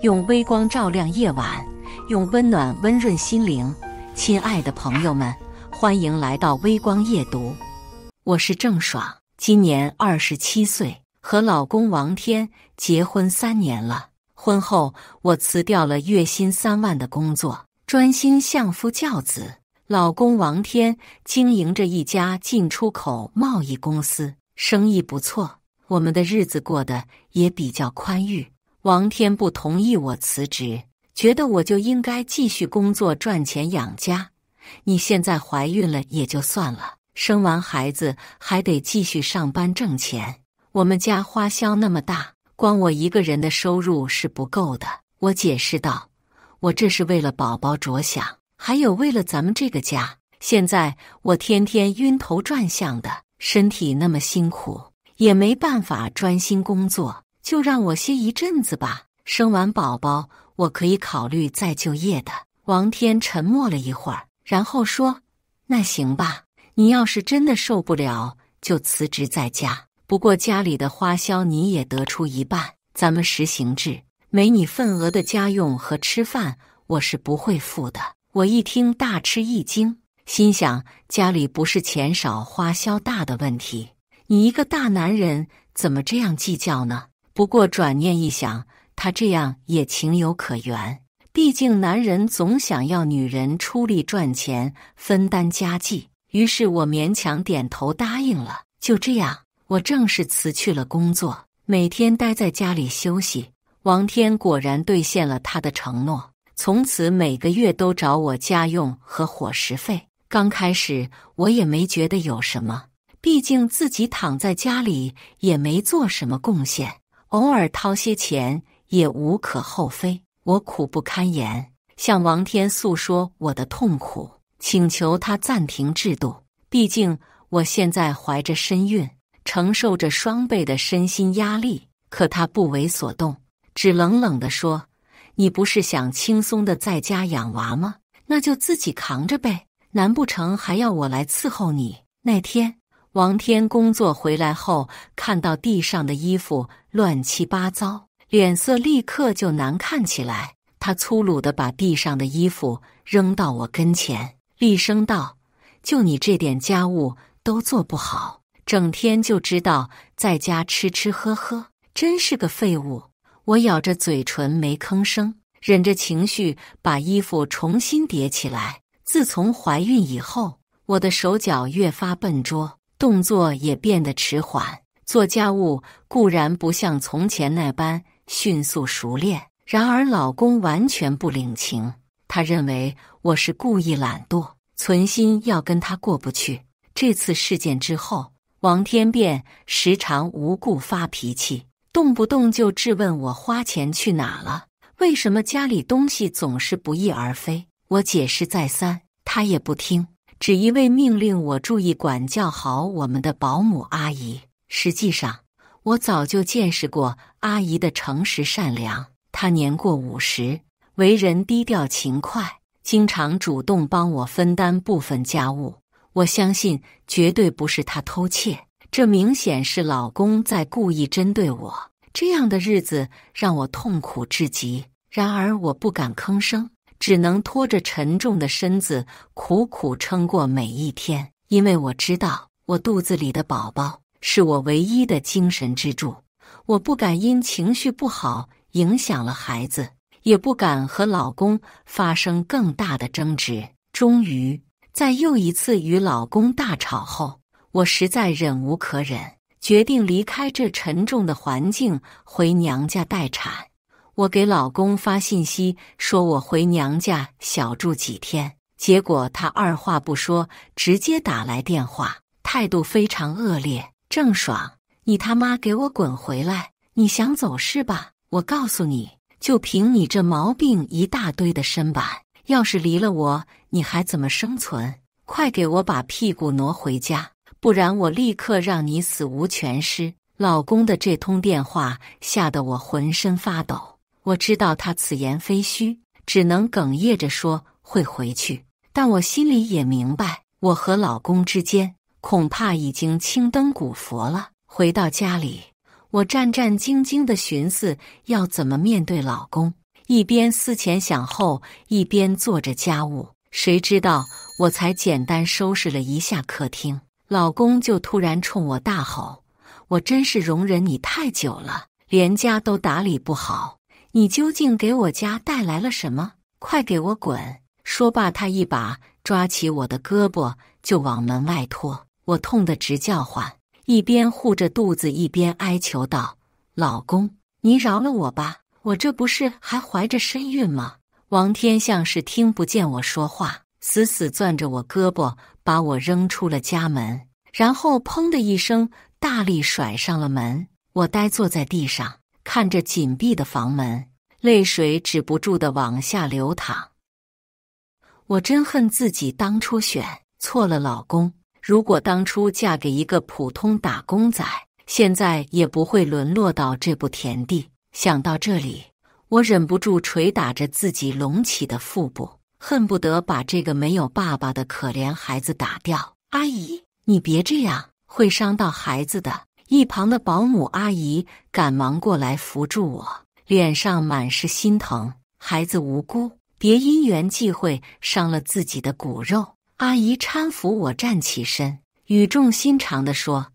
用微光照亮夜晚，用温暖温润心灵。亲爱的朋友们，欢迎来到微光夜读，我是郑爽，今年27岁，和老公王天结婚3年了。婚后，我辞掉了月薪3万的工作，专心相夫教子。老公王天经营着一家进出口贸易公司，生意不错，我们的日子过得也比较宽裕。王天不同意我辞职，觉得我就应该继续工作赚钱养家。你现在怀孕了也就算了，生完孩子还得继续上班挣钱。我们家花销那么大，光我一个人的收入是不够的。我解释道，我这是为了宝宝着想，还有为了咱们这个家。现在我天天晕头转向的，身体那么辛苦，也没办法专心工作，就让我歇一阵子吧。生完宝宝，我可以考虑再就业的。王天沉默了一会儿，然后说，那行吧，你要是真的受不了，就辞职在家。不过家里的花销你也得出一半，咱们实行制，没你份额的家用和吃饭，我是不会付的。我一听大吃一惊，心想家里不是钱少花销大的问题，你一个大男人怎么这样计较呢？不过转念一想，他这样也情有可原，毕竟男人总想要女人出力赚钱，分担家计。于是我勉强点头答应了。就这样，我正式辞去了工作，每天待在家里休息。王天果然兑现了他的承诺，从此每个月都找我家用和伙食费。刚开始我也没觉得有什么，毕竟自己躺在家里也没做什么贡献，偶尔掏些钱也无可厚非。我苦不堪言，向王天诉说我的痛苦，请求他暂停制度。毕竟我现在怀着身孕，承受着双倍的身心压力。可他不为所动，只冷冷地说，你不是想轻松地在家养娃吗？那就自己扛着呗，难不成还要我来伺候你？那天王天工作回来后，看到地上的衣服乱七八糟，脸色立刻就难看起来。他粗鲁地把地上的衣服扔到我跟前，厉声道，就你这点家务都做不好，整天就知道在家吃吃喝喝，真是个废物。我咬着嘴唇没吭声，忍着情绪把衣服重新叠起来。自从怀孕以后，我的手脚越发笨拙，动作也变得迟缓，做家务固然不像从前那般迅速熟练，然而老公完全不领情。他认为我是故意懒惰，存心要跟他过不去。这次事件之后，王天便时常无故发脾气，动不动就质问我花钱去哪了，为什么家里东西总是不翼而飞。我解释再三，他也不听，只一味命令我注意管教好我们的保姆阿姨。实际上，我早就见识过阿姨的诚实善良。她年过50，为人低调勤快，经常主动帮我分担部分家务。我相信绝对不是她偷窃，这明显是老公在故意针对我。这样的日子让我痛苦至极，然而我不敢吭声，只能拖着沉重的身子苦苦撑过每一天。因为我知道，我肚子里的宝宝是我唯一的精神支柱，我不敢因情绪不好影响了孩子，也不敢和老公发生更大的争执。终于，在又一次与老公大吵后，我实在忍无可忍，决定离开这沉重的环境，回娘家待产。我给老公发信息说我回娘家小住几天，结果他二话不说，直接打来电话，态度非常恶劣。郑爽，你他妈给我滚回来！你想走是吧？我告诉你，就凭你这毛病一大堆的身板，要是离了我，你还怎么生存？快给我把屁股挪回家，不然我立刻让你死无全尸！老公的这通电话吓得我浑身发抖。我知道他此言非虚，只能哽咽着说会回去，但我心里也明白，我和老公之间恐怕已经青灯古佛了。回到家里，我战战兢兢地寻思要怎么面对老公。一边思前想后，一边做着家务。谁知道我才简单收拾了一下客厅，老公就突然冲我大吼：“我真是容忍你太久了，连家都打理不好，你究竟给我家带来了什么？快给我滚！”说罢，他一把抓起我的胳膊就往门外拖。我痛得直叫唤，一边护着肚子一边哀求道：“老公，你饶了我吧，我这不是还怀着身孕吗？”王天像是听不见我说话，死死攥着我胳膊，把我扔出了家门，然后砰的一声大力甩上了门。我呆坐在地上，看着紧闭的房门，泪水止不住地往下流淌。我真恨自己当初选错了老公，如果当初嫁给一个普通打工仔，现在也不会沦落到这步田地。想到这里，我忍不住捶打着自己隆起的腹部，恨不得把这个没有爸爸的可怜孩子打掉。阿姨，你别这样，会伤到孩子的。一旁的保姆阿姨赶忙过来扶住我，脸上满是心疼。孩子无辜，别因缘际会伤了自己的骨肉。阿姨搀扶我站起身，语重心长地说：“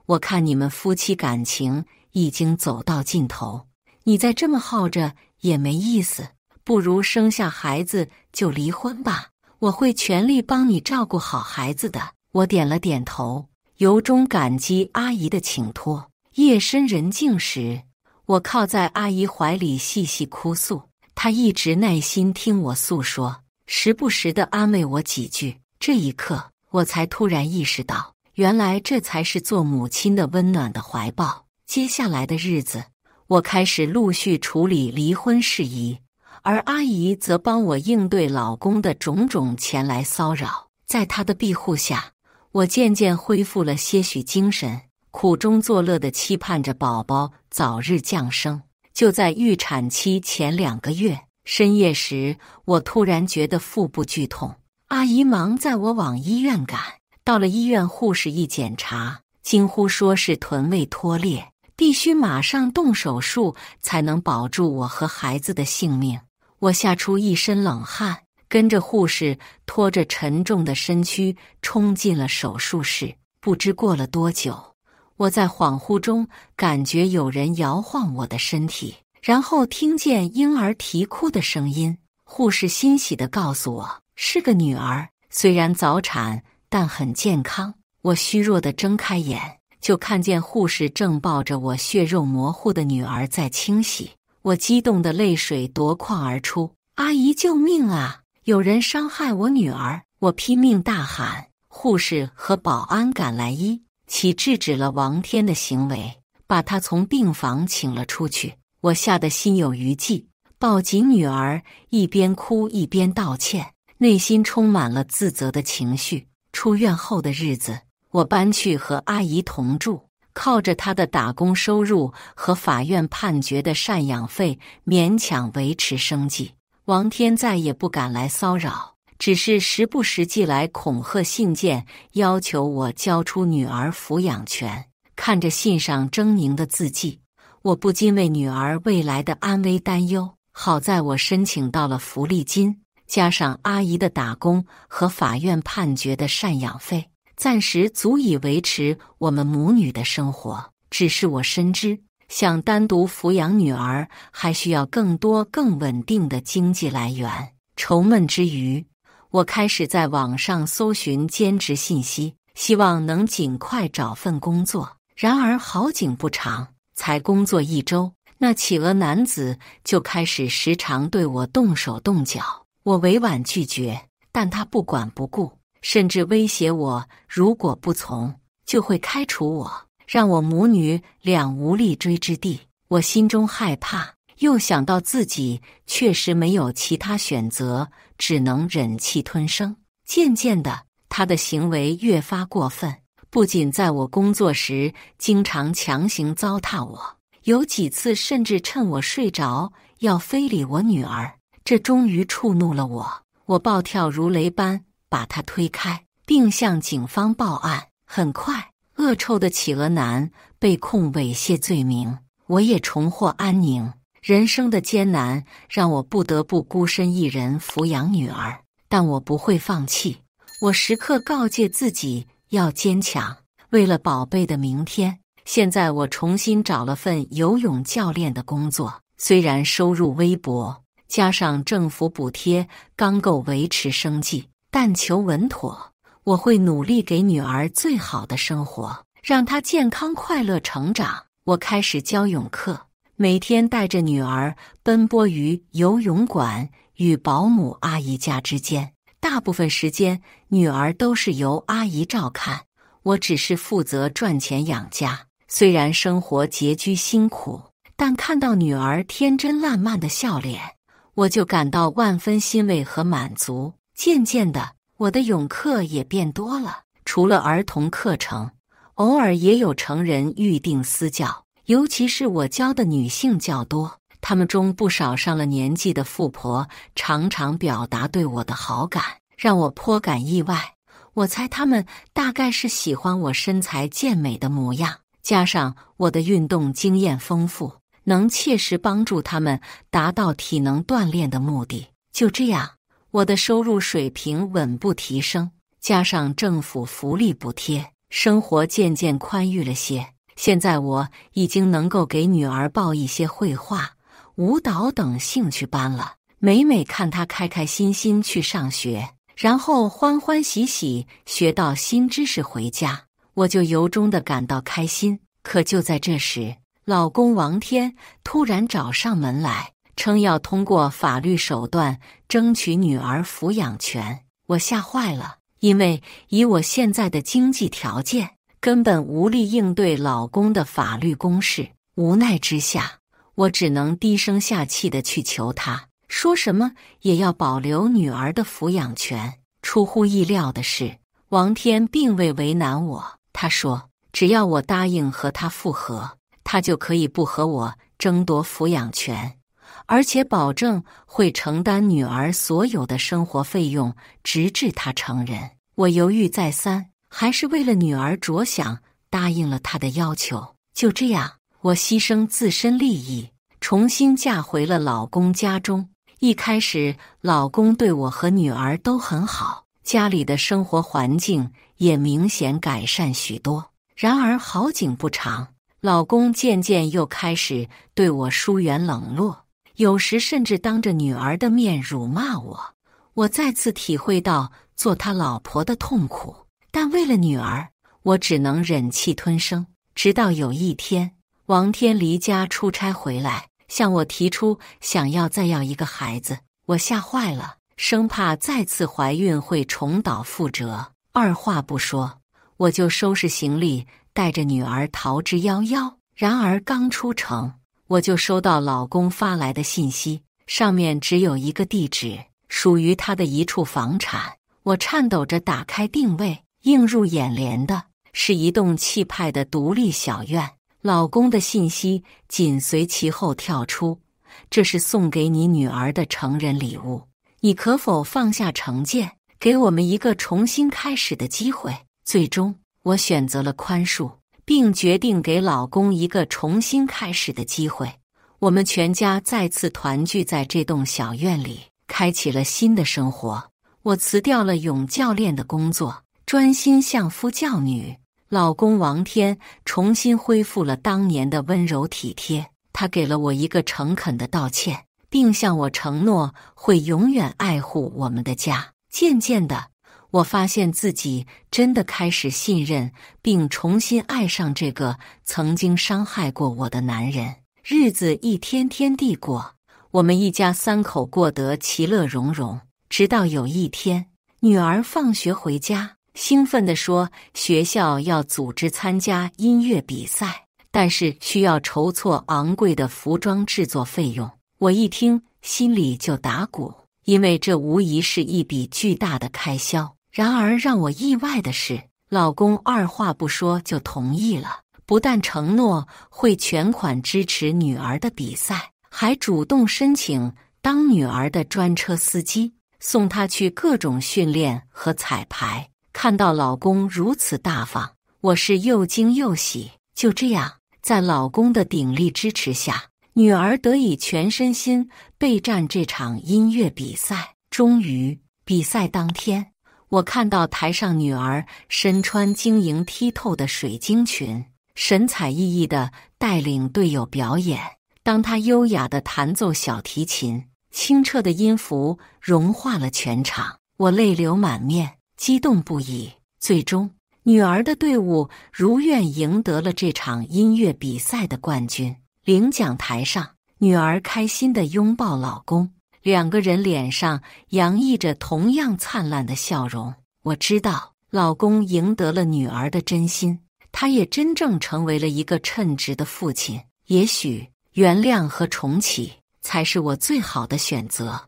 我看你们夫妻感情已经走到尽头，你再这么耗着也没意思，不如生下孩子就离婚吧，我会全力帮你照顾好孩子的。”我点了点头，由衷感激阿姨的请托。夜深人静时，我靠在阿姨怀里细细哭诉，她一直耐心听我诉说，时不时地安慰我几句。这一刻，我才突然意识到，原来这才是做母亲的温暖的怀抱。接下来的日子，我开始陆续处理离婚事宜，而阿姨则帮我应对老公的种种前来骚扰。在她的庇护下，我渐渐恢复了些许精神，苦中作乐地期盼着宝宝早日降生。就在预产期前2个月，深夜时，我突然觉得腹部剧痛，阿姨忙载我往医院赶。到了医院，护士一检查，惊呼说是臀位脱裂，必须马上动手术才能保住我和孩子的性命。我吓出一身冷汗，跟着护士拖着沉重的身躯冲进了手术室。不知过了多久，我在恍惚中感觉有人摇晃我的身体，然后听见婴儿啼哭的声音。护士欣喜地告诉我，是个女儿，虽然早产，但很健康。我虚弱地睁开眼，就看见护士正抱着我血肉模糊的女儿在清洗。我激动的泪水夺眶而出：“阿姨，救命啊！有人伤害我女儿！”我拼命大喊。护士和保安赶来，一起制止了王天的行为，把他从病房请了出去。我吓得心有余悸，抱紧女儿，一边哭一边道歉，内心充满了自责的情绪。出院后的日子，我搬去和阿姨同住，靠着她的打工收入和法院判决的赡养费勉强维持生计。王天再也不敢来骚扰，只是时不时寄来恐吓信件，要求我交出女儿抚养权。看着信上狰狞的字迹，我不禁为女儿未来的安危担忧。好在我申请到了福利金，加上阿姨的打工和法院判决的赡养费，暂时足以维持我们母女的生活。只是我深知，想单独抚养女儿，还需要更多更稳定的经济来源。愁闷之余，我开始在网上搜寻兼职信息，希望能尽快找份工作。然而好景不长，才工作1周，那企鹅男子就开始时常对我动手动脚。我委婉拒绝，但他不管不顾，甚至威胁我，如果不从，就会开除我，让我母女俩无立锥之地。我心中害怕，又想到自己确实没有其他选择，只能忍气吞声。渐渐的，他的行为越发过分，不仅在我工作时经常强行糟蹋我，有几次甚至趁我睡着要非礼我女儿。这终于触怒了我，我暴跳如雷般把他推开，并向警方报案。很快，恶臭的企鹅男被控猥亵罪名，我也重获安宁。人生的艰难让我不得不孤身一人抚养女儿，但我不会放弃。我时刻告诫自己要坚强，为了宝贝的明天。现在我重新找了份游泳教练的工作，虽然收入微薄，加上政府补贴刚够维持生计，但求稳妥。我会努力给女儿最好的生活，让她健康快乐成长。我开始教泳课，每天带着女儿奔波于游泳馆与保姆阿姨家之间，大部分时间女儿都是由阿姨照看，我只是负责赚钱养家。虽然生活拮据辛苦，但看到女儿天真烂漫的笑脸，我就感到万分欣慰和满足。渐渐的，我的泳课也变多了，除了儿童课程，偶尔也有成人预定私教，尤其是我教的女性较多。她们中不少上了年纪的富婆常常表达对我的好感，让我颇感意外。我猜她们大概是喜欢我身材健美的模样，加上我的运动经验丰富，能切实帮助他们达到体能锻炼的目的。就这样，我的收入水平稳步提升，加上政府福利补贴，生活渐渐宽裕了些。现在我已经能够给女儿报一些绘画、舞蹈等兴趣班了。每每看她开开心心去上学，然后欢欢喜喜学到新知识回家，我就由衷地感到开心。可就在这时，老公王天突然找上门来，称要通过法律手段争取女儿抚养权。我吓坏了，因为以我现在的经济条件，根本无力应对老公的法律攻势。无奈之下，我只能低声下气地去求他，说什么也要保留女儿的抚养权。出乎意料的是，王天并未为难我，他说只要我答应和他复合，他就可以不和我争夺抚养权，而且保证会承担女儿所有的生活费用，直至她成人。我犹豫再三，还是为了女儿着想，答应了他的要求。就这样，我牺牲自身利益，重新嫁回了老公家中。一开始，老公对我和女儿都很好，家里的生活环境也明显改善许多。然而好景不长，老公渐渐又开始对我疏远冷落，有时甚至当着女儿的面辱骂我。我再次体会到做他老婆的痛苦，但为了女儿，我只能忍气吞声。直到有一天，王天离家出差回来，向我提出想要再要一个孩子。我吓坏了，生怕再次怀孕会重蹈覆辙。二话不说，我就收拾行李，带着女儿逃之夭夭。然而刚出城，我就收到老公发来的信息，上面只有一个地址，属于他的一处房产。我颤抖着打开定位，映入眼帘的是一栋气派的独立小院。老公的信息紧随其后跳出，这是送给你女儿的成人礼物，你可否放下成见，给我们一个重新开始的机会？最终，我选择了宽恕，并决定给老公一个重新开始的机会。我们全家再次团聚在这栋小院里，开启了新的生活。我辞掉了泳教练的工作，专心相夫教女。老公王天重新恢复了当年的温柔体贴，他给了我一个诚恳的道歉，并向我承诺会永远爱护我们的家。渐渐的，我发现自己真的开始信任并重新爱上这个曾经伤害过我的男人。日子一天天地过，我们一家三口过得其乐融融。直到有一天，女儿放学回家，兴奋地说学校要组织参加音乐比赛，但是需要筹措昂贵的服装制作费用。我一听，心里就打鼓，因为这无疑是一笔巨大的开销。然而让我意外的是，老公二话不说就同意了，不但承诺会全款支持女儿的比赛，还主动申请当女儿的专车司机，送她去各种训练和彩排。看到老公如此大方，我是又惊又喜。就这样，在老公的鼎力支持下，女儿得以全身心备战这场音乐比赛。终于，比赛当天，我看到台上女儿身穿晶莹剔透的水晶裙，神采奕奕地带领队友表演。当她优雅地弹奏小提琴，清澈的音符融化了全场，我泪流满面，激动不已。最终，女儿的队伍如愿赢得了这场音乐比赛的冠军。领奖台上，女儿开心地拥抱老公，两个人脸上洋溢着同样灿烂的笑容。我知道，老公赢得了女儿的真心，他也真正成为了一个称职的父亲。也许，原谅和重启才是我最好的选择。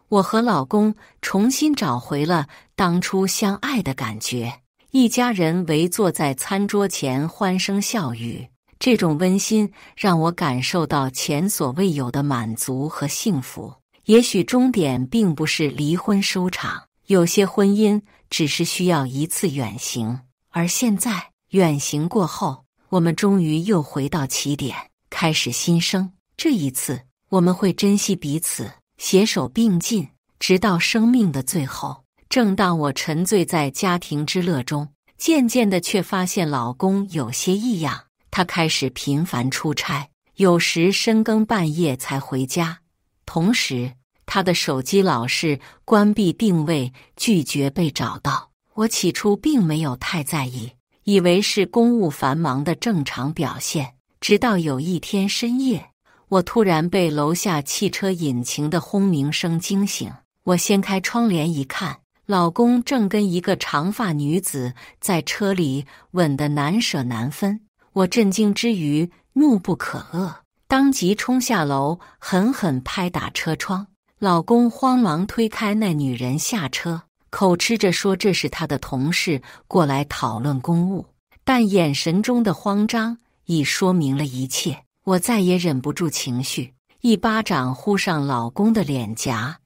我和老公重新找回了当初相爱的感觉，一家人围坐在餐桌前欢声笑语，这种温馨让我感受到前所未有的满足和幸福。也许终点并不是离婚收场，有些婚姻只是需要一次远行，而现在远行过后，我们终于又回到起点，开始新生。这一次，我们会珍惜彼此，携手并进，直到生命的最后。正当我沉醉在家庭之乐中，渐渐的却发现老公有些异样。他开始频繁出差，有时深更半夜才回家，同时他的手机老是关闭定位，拒绝被找到。我起初并没有太在意，以为是公务繁忙的正常表现。直到有一天深夜，我突然被楼下汽车引擎的轰鸣声惊醒。我掀开窗帘一看，老公正跟一个长发女子在车里吻得难舍难分。我震惊之余怒不可遏，当即冲下楼，狠狠拍打车窗。老公慌忙推开那女人下车，口吃着说这是他的同事过来讨论公务，但眼神中的慌张已说明了一切。我再也忍不住情绪，一巴掌呼上老公的脸颊。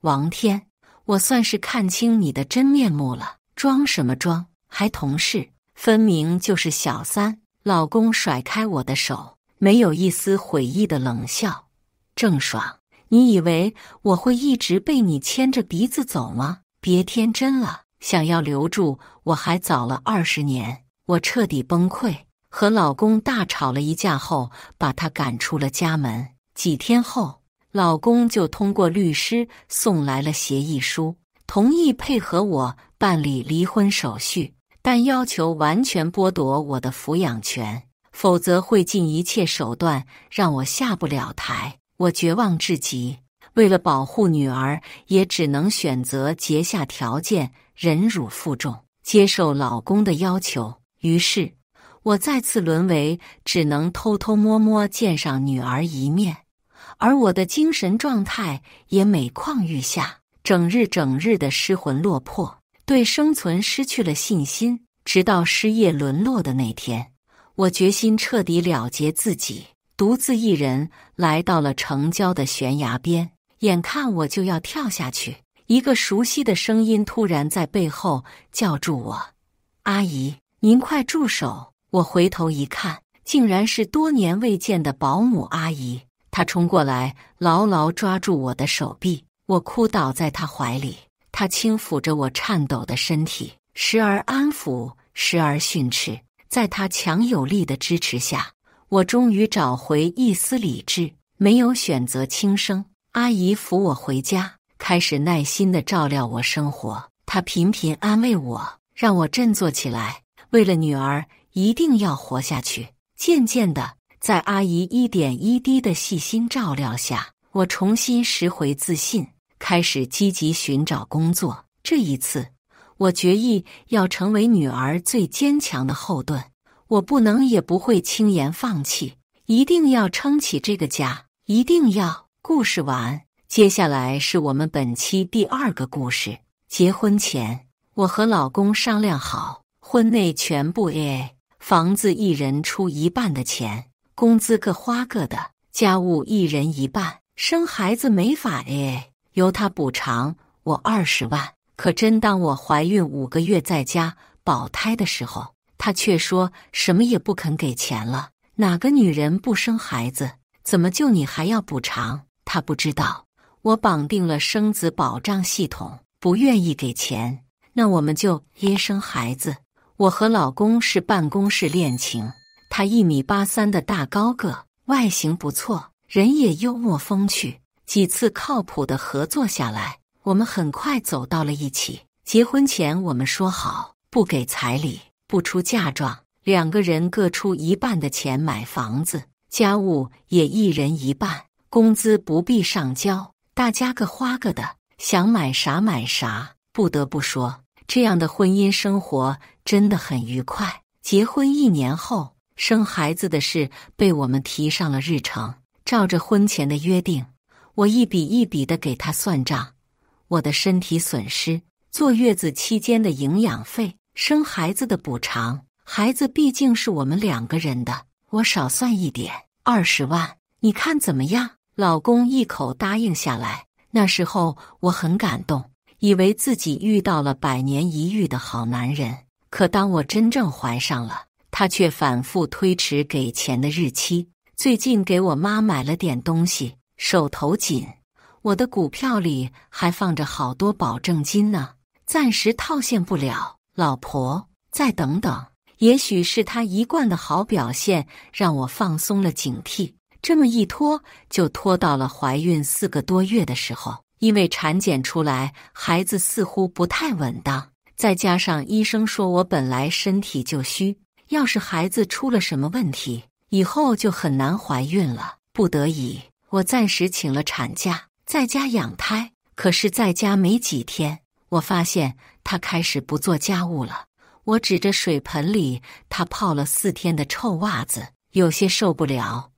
王天，我算是看清你的真面目了，装什么装？还同事，分明就是小三。老公甩开我的手，没有一丝悔意的冷笑。郑爽，你以为我会一直被你牵着鼻子走吗？别天真了，想要留住我还早了20年。我彻底崩溃，和老公大吵了一架后，把他赶出了家门。几天后，老公就通过律师送来了协议书，同意配合我办理离婚手续，但要求完全剥夺我的抚养权，否则会尽一切手段让我下不了台。我绝望至极，为了保护女儿，也只能选择结下条件，忍辱负重，接受老公的要求。于是，我再次沦为只能偷偷摸摸见上女儿一面，而我的精神状态也每况愈下，整日的失魂落魄，对生存失去了信心。直到失业沦落的那天，我决心彻底了结自己，独自一人来到了城郊的悬崖边。眼看我就要跳下去，一个熟悉的声音突然在背后叫住我：“阿姨，您快住手！”我回头一看，竟然是多年未见的保姆阿姨。她冲过来，牢牢抓住我的手臂，我哭倒在她怀里。她轻抚着我颤抖的身体，时而安抚，时而训斥。在她强有力的支持下，我终于找回一丝理智，没有选择轻生。阿姨扶我回家，开始耐心地照料我生活。她频频安慰我，让我振作起来，为了女儿一定要活下去。渐渐的，在阿姨一点一滴的细心照料下，我重新拾回自信，开始积极寻找工作。这一次，我决意要成为女儿最坚强的后盾。我不能也不会轻言放弃，一定要撑起这个家，一定要。故事完，接下来是我们本期第2个故事。结婚前，我和老公商量好，婚内全部 AA， 房子一人出一半的钱，工资各花各的，家务一人一半，生孩子没法 AA， 由他补偿我20万。可真当我怀孕5个月在家保胎的时候，他却说什么也不肯给钱了。哪个女人不生孩子？怎么就你还要补偿？他不知道，我绑定了生子保障系统，不愿意给钱，那我们就别生孩子。我和老公是办公室恋情，他1.83米的大高个，外形不错，人也幽默风趣。几次靠谱的合作下来，我们很快走到了一起。结婚前我们说好，不给彩礼，不出嫁妆，2个人各出1半的钱买房子，家务也1人1半，工资不必上交，大家各花各的，想买啥买啥。不得不说，这样的婚姻生活真的很愉快。结婚1年后，生孩子的事被我们提上了日程。照着婚前的约定，我一笔一笔地给他算账，我的身体损失，坐月子期间的营养费，生孩子的补偿。孩子毕竟是我们2个人的，我少算一点，20万，你看怎么样？老公一口答应下来。那时候我很感动，以为自己遇到了100年一遇的好男人。可当我真正怀上了，他却反复推迟给钱的日期。最近给我妈买了点东西，手头紧，我的股票里还放着好多保证金呢，暂时套现不了。老婆，再等等。也许是他一贯的好表现让我放松了警惕，这么一拖就拖到了怀孕4个多月的时候。因为产检出来孩子似乎不太稳当，再加上医生说我本来身体就虚，要是孩子出了什么问题，以后就很难怀孕了。不得已，我暂时请了产假，在家养胎。可是在家没几天，我发现他开始不做家务了。我指着水盆里他泡了4天的臭袜子，有些受不了。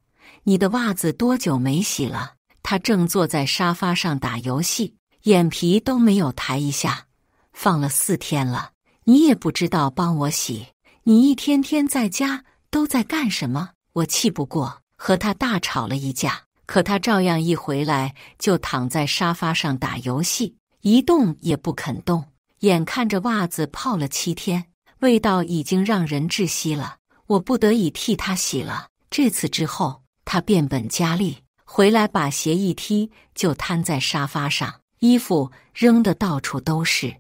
你的袜子多久没洗了？他正坐在沙发上打游戏，眼皮都没有抬一下。放了4天了，你也不知道帮我洗，你一天天在家都在干什么？我气不过，和他大吵了一架。可他照样一回来就躺在沙发上打游戏，一动也不肯动。眼看着袜子泡了7天，味道已经让人窒息了，我不得已替他洗了。这次之后，他变本加厉，回来把鞋一踢就瘫在沙发上，衣服扔得到处都是。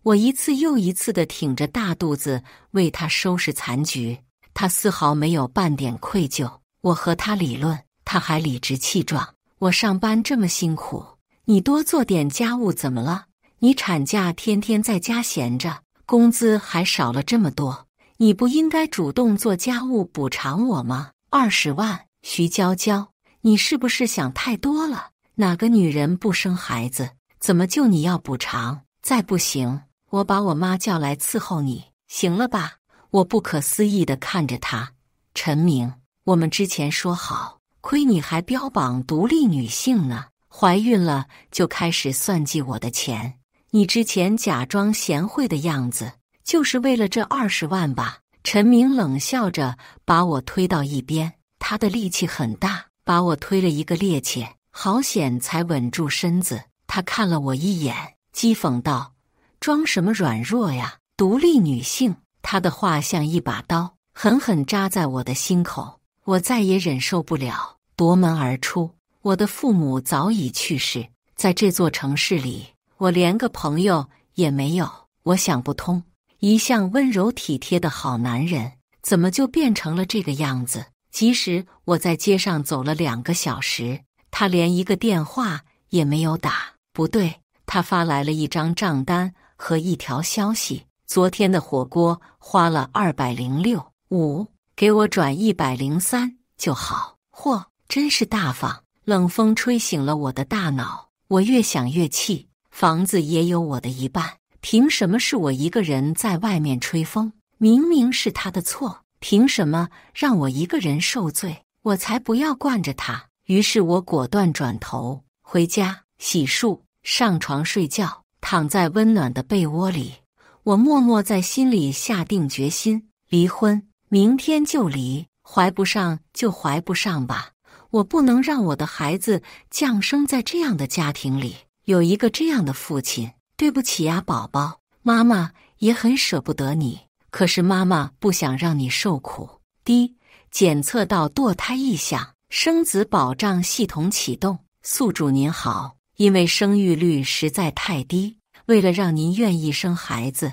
我一次又一次地挺着大肚子为他收拾残局，他丝毫没有半点愧疚。我和他理论，他还理直气壮。我上班这么辛苦，你多做点家务怎么了？你产假天天在家闲着，工资还少了这么多，你不应该主动做家务补偿我吗？20万，徐娇娇，你是不是想太多了？哪个女人不生孩子？怎么就你要补偿？再不行，我把我妈叫来伺候你，行了吧？我不可思议地看着他。陈明，我们之前说好，亏你还标榜独立女性呢，怀孕了就开始算计我的钱。你之前假装贤惠的样子，就是为了这20万吧？陈明冷笑着把我推到一边，他的力气很大，把我推了一个趔趄，好险才稳住身子。他看了我一眼，讥讽道：装什么软弱呀，独立女性。他的话像一把刀，狠狠扎在我的心口。我再也忍受不了，夺门而出。我的父母早已去世，在这座城市里，我连个朋友也没有。我想不通，一向温柔体贴的好男人，怎么就变成了这个样子？即使我在街上走了2个小时，他连一个电话也没有打。不对，他发来了一张账单和一条消息：昨天的火锅花了206.5，给我转103就好。嚯，真是大方！冷风吹醒了我的大脑，我越想越气。房子也有我的一半，凭什么是我一个人在外面吹风？明明是他的错，凭什么让我一个人受罪？我才不要惯着他！于是我果断转头回家洗漱，上床睡觉，躺在温暖的被窝里。我默默在心里下定决心，离婚，明天就离，怀不上就怀不上吧。我不能让我的孩子降生在这样的家庭里，有一个这样的父亲。对不起呀，宝宝，妈妈也很舍不得你，可是妈妈不想让你受苦。D，检测到堕胎异象，生子保障系统启动，宿主您好，因为生育率实在太低，为了让您愿意生孩子，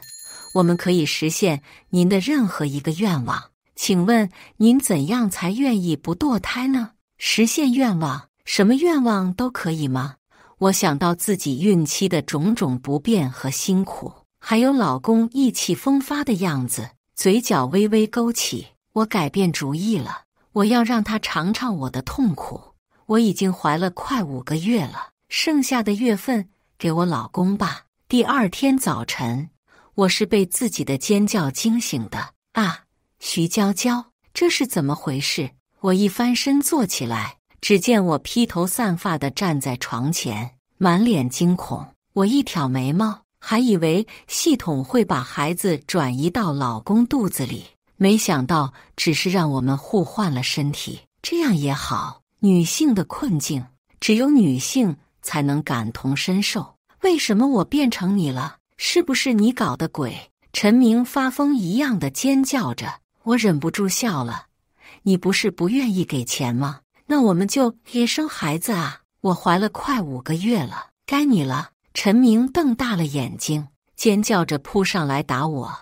我们可以实现您的任何一个愿望。请问您怎样才愿意不堕胎呢？实现愿望，什么愿望都可以吗？我想到自己孕期的种种不便和辛苦，还有老公意气风发的样子，嘴角微微勾起。我改变主意了，我要让他尝尝我的痛苦。我已经怀了快5个月了，剩下的月份给我老公吧。第2天早晨，我是被自己的尖叫惊醒的。啊，徐娇娇，这是怎么回事？我一翻身坐起来，只见我披头散发地站在床前，满脸惊恐。我一挑眉毛，还以为系统会把孩子转移到老公肚子里，没想到只是让我们互换了身体。这样也好，女性的困境，只有女性才能感同身受。为什么我变成你了？是不是你搞的鬼？陈明发疯一样的尖叫着，我忍不住笑了。你不是不愿意给钱吗？那我们就也生孩子啊！我怀了快5个月了，该你了。陈明瞪大了眼睛，尖叫着扑上来打我。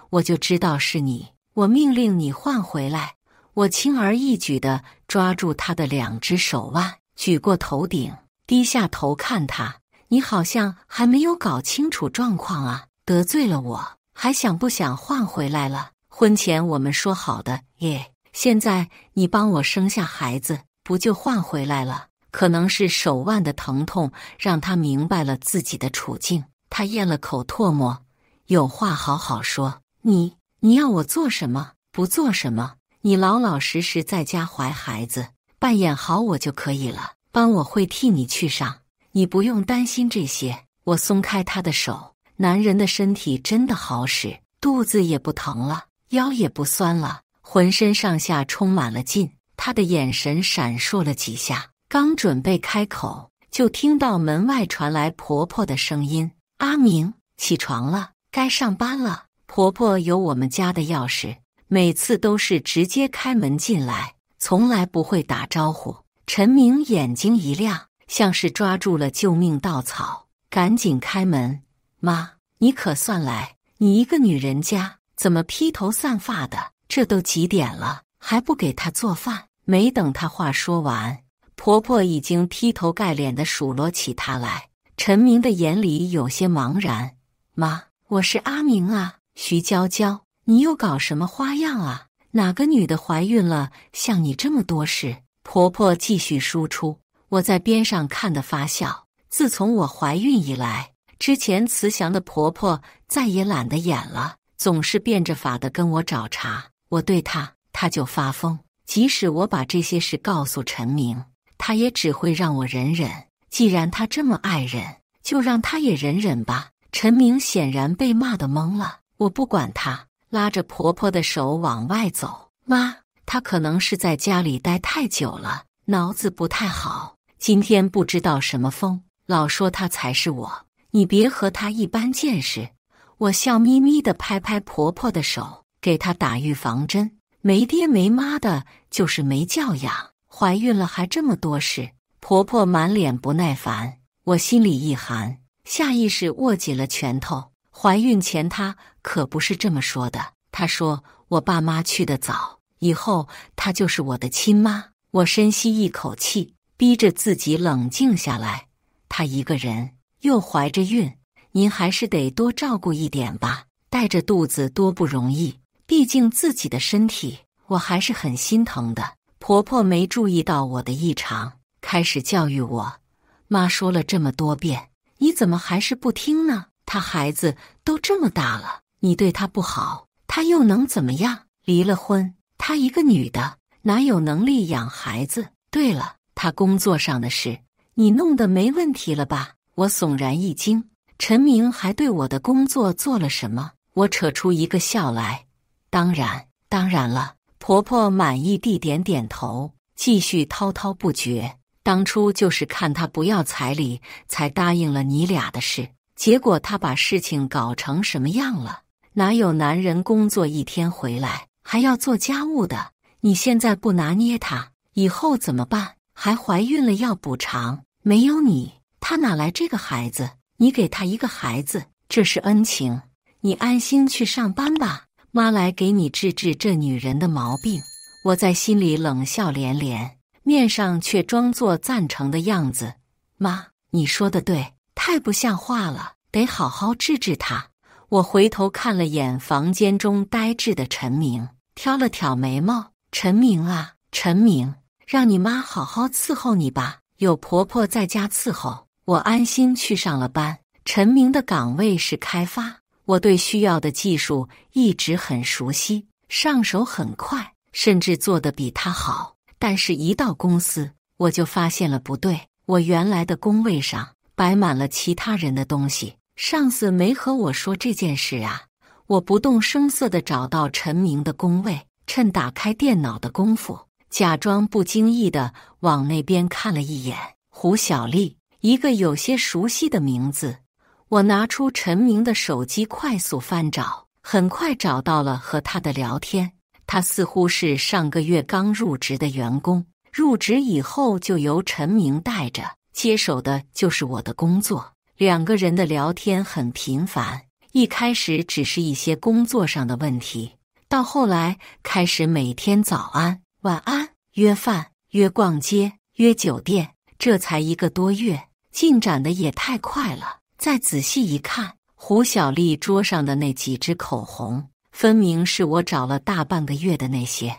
我就知道是你，我命令你换回来。我轻而易举地抓住他的2只手腕，举过头顶，低下头看他。你好像还没有搞清楚状况啊，得罪了我，还想不想换回来了？婚前我们说好的耶，现在你帮我生下孩子，不就换回来了？可能是手腕的疼痛让他明白了自己的处境，他咽了口唾沫，有话好好说。你要我做什么？不做什么，你老老实实在家怀孩子，扮演好我就可以了，帮我会替你去上。你不用担心这些。我松开他的手，男人的身体真的好使，肚子也不疼了，腰也不酸了，浑身上下充满了劲。他的眼神闪烁了几下，刚准备开口，就听到门外传来婆婆的声音：阿明，起床了，该上班了。婆婆有我们家的钥匙，每次都是直接开门进来，从来不会打招呼。陈明眼睛一亮，像是抓住了救命稻草，赶紧开门。妈，你可算来，你一个女人家怎么披头散发的？这都几点了，还不给她做饭？没等她话说完，婆婆已经劈头盖脸地数落起她来。陈明的眼里有些茫然。妈，我是阿明啊。徐娇娇，你又搞什么花样啊？哪个女的怀孕了像你这么多事？婆婆继续输出。我在边上看得发笑。自从我怀孕以来，之前慈祥的婆婆再也懒得演了，总是变着法的跟我找茬。我对她就发疯。即使我把这些事告诉陈明，她也只会让我忍忍。既然她这么爱忍，就让她也忍忍吧。陈明显然被骂得懵了。我不管她，拉着婆婆的手往外走。妈，她可能是在家里待太久了，脑子不太好。今天不知道什么风，老说她才是我，你别和她一般见识。我笑眯眯地拍拍婆婆的手，给她打预防针。没爹没妈的，就是没教养，怀孕了还这么多事。婆婆满脸不耐烦，我心里一寒，下意识握紧了拳头。怀孕前她可不是这么说的，她说我爸妈去得早，以后她就是我的亲妈。我深吸一口气，逼着自己冷静下来。她一个人又怀着孕，您还是得多照顾一点吧，带着肚子多不容易，毕竟自己的身体，我还是很心疼的。婆婆没注意到我的异常，开始教育我。妈说了这么多遍，你怎么还是不听呢？她孩子都这么大了，你对她不好，她又能怎么样？离了婚，她一个女的，哪有能力养孩子？对了，她工作上的事，你弄得没问题了吧？我悚然一惊，陈明还对我的工作做了什么？我扯出一个笑来。当然了。婆婆满意地点点头，继续滔滔不绝。当初就是看她不要彩礼，才答应了你俩的事，结果她把事情搞成什么样了？哪有男人工作1天回来还要做家务的？你现在不拿捏她，以后怎么办？还怀孕了要补偿，没有你，他哪来这个孩子？你给他一个孩子，这是恩情。你安心去上班吧，妈来给你治治这女人的毛病。我在心里冷笑连连，面上却装作赞成的样子。妈，你说的对，太不像话了，得好好治治他。我回头看了眼房间中呆滞的陈明，挑了挑眉毛。陈明啊，陈明，让你妈好好伺候你吧，有婆婆在家伺候，我安心去上了班。陈明的岗位是开发，我对需要的技术一直很熟悉，上手很快，甚至做得比他好。但是一到公司，我就发现了不对，我原来的工位上摆满了其他人的东西。上司没和我说这件事啊。我不动声色地找到陈明的工位，趁打开电脑的功夫，假装不经意地往那边看了一眼。胡小丽，一个有些熟悉的名字。我拿出陈明的手机快速翻找，很快找到了和他的聊天。他似乎是上个月刚入职的员工，入职以后就由陈明带着，接手的就是我的工作。两个人的聊天很频繁，一开始只是一些工作上的问题，到后来开始每天早安、晚安，约饭、约逛街、约酒店。这才1个多月，进展的也太快了。再仔细一看，胡小丽桌上的那几支口红，分明是我找了大半个月的那些。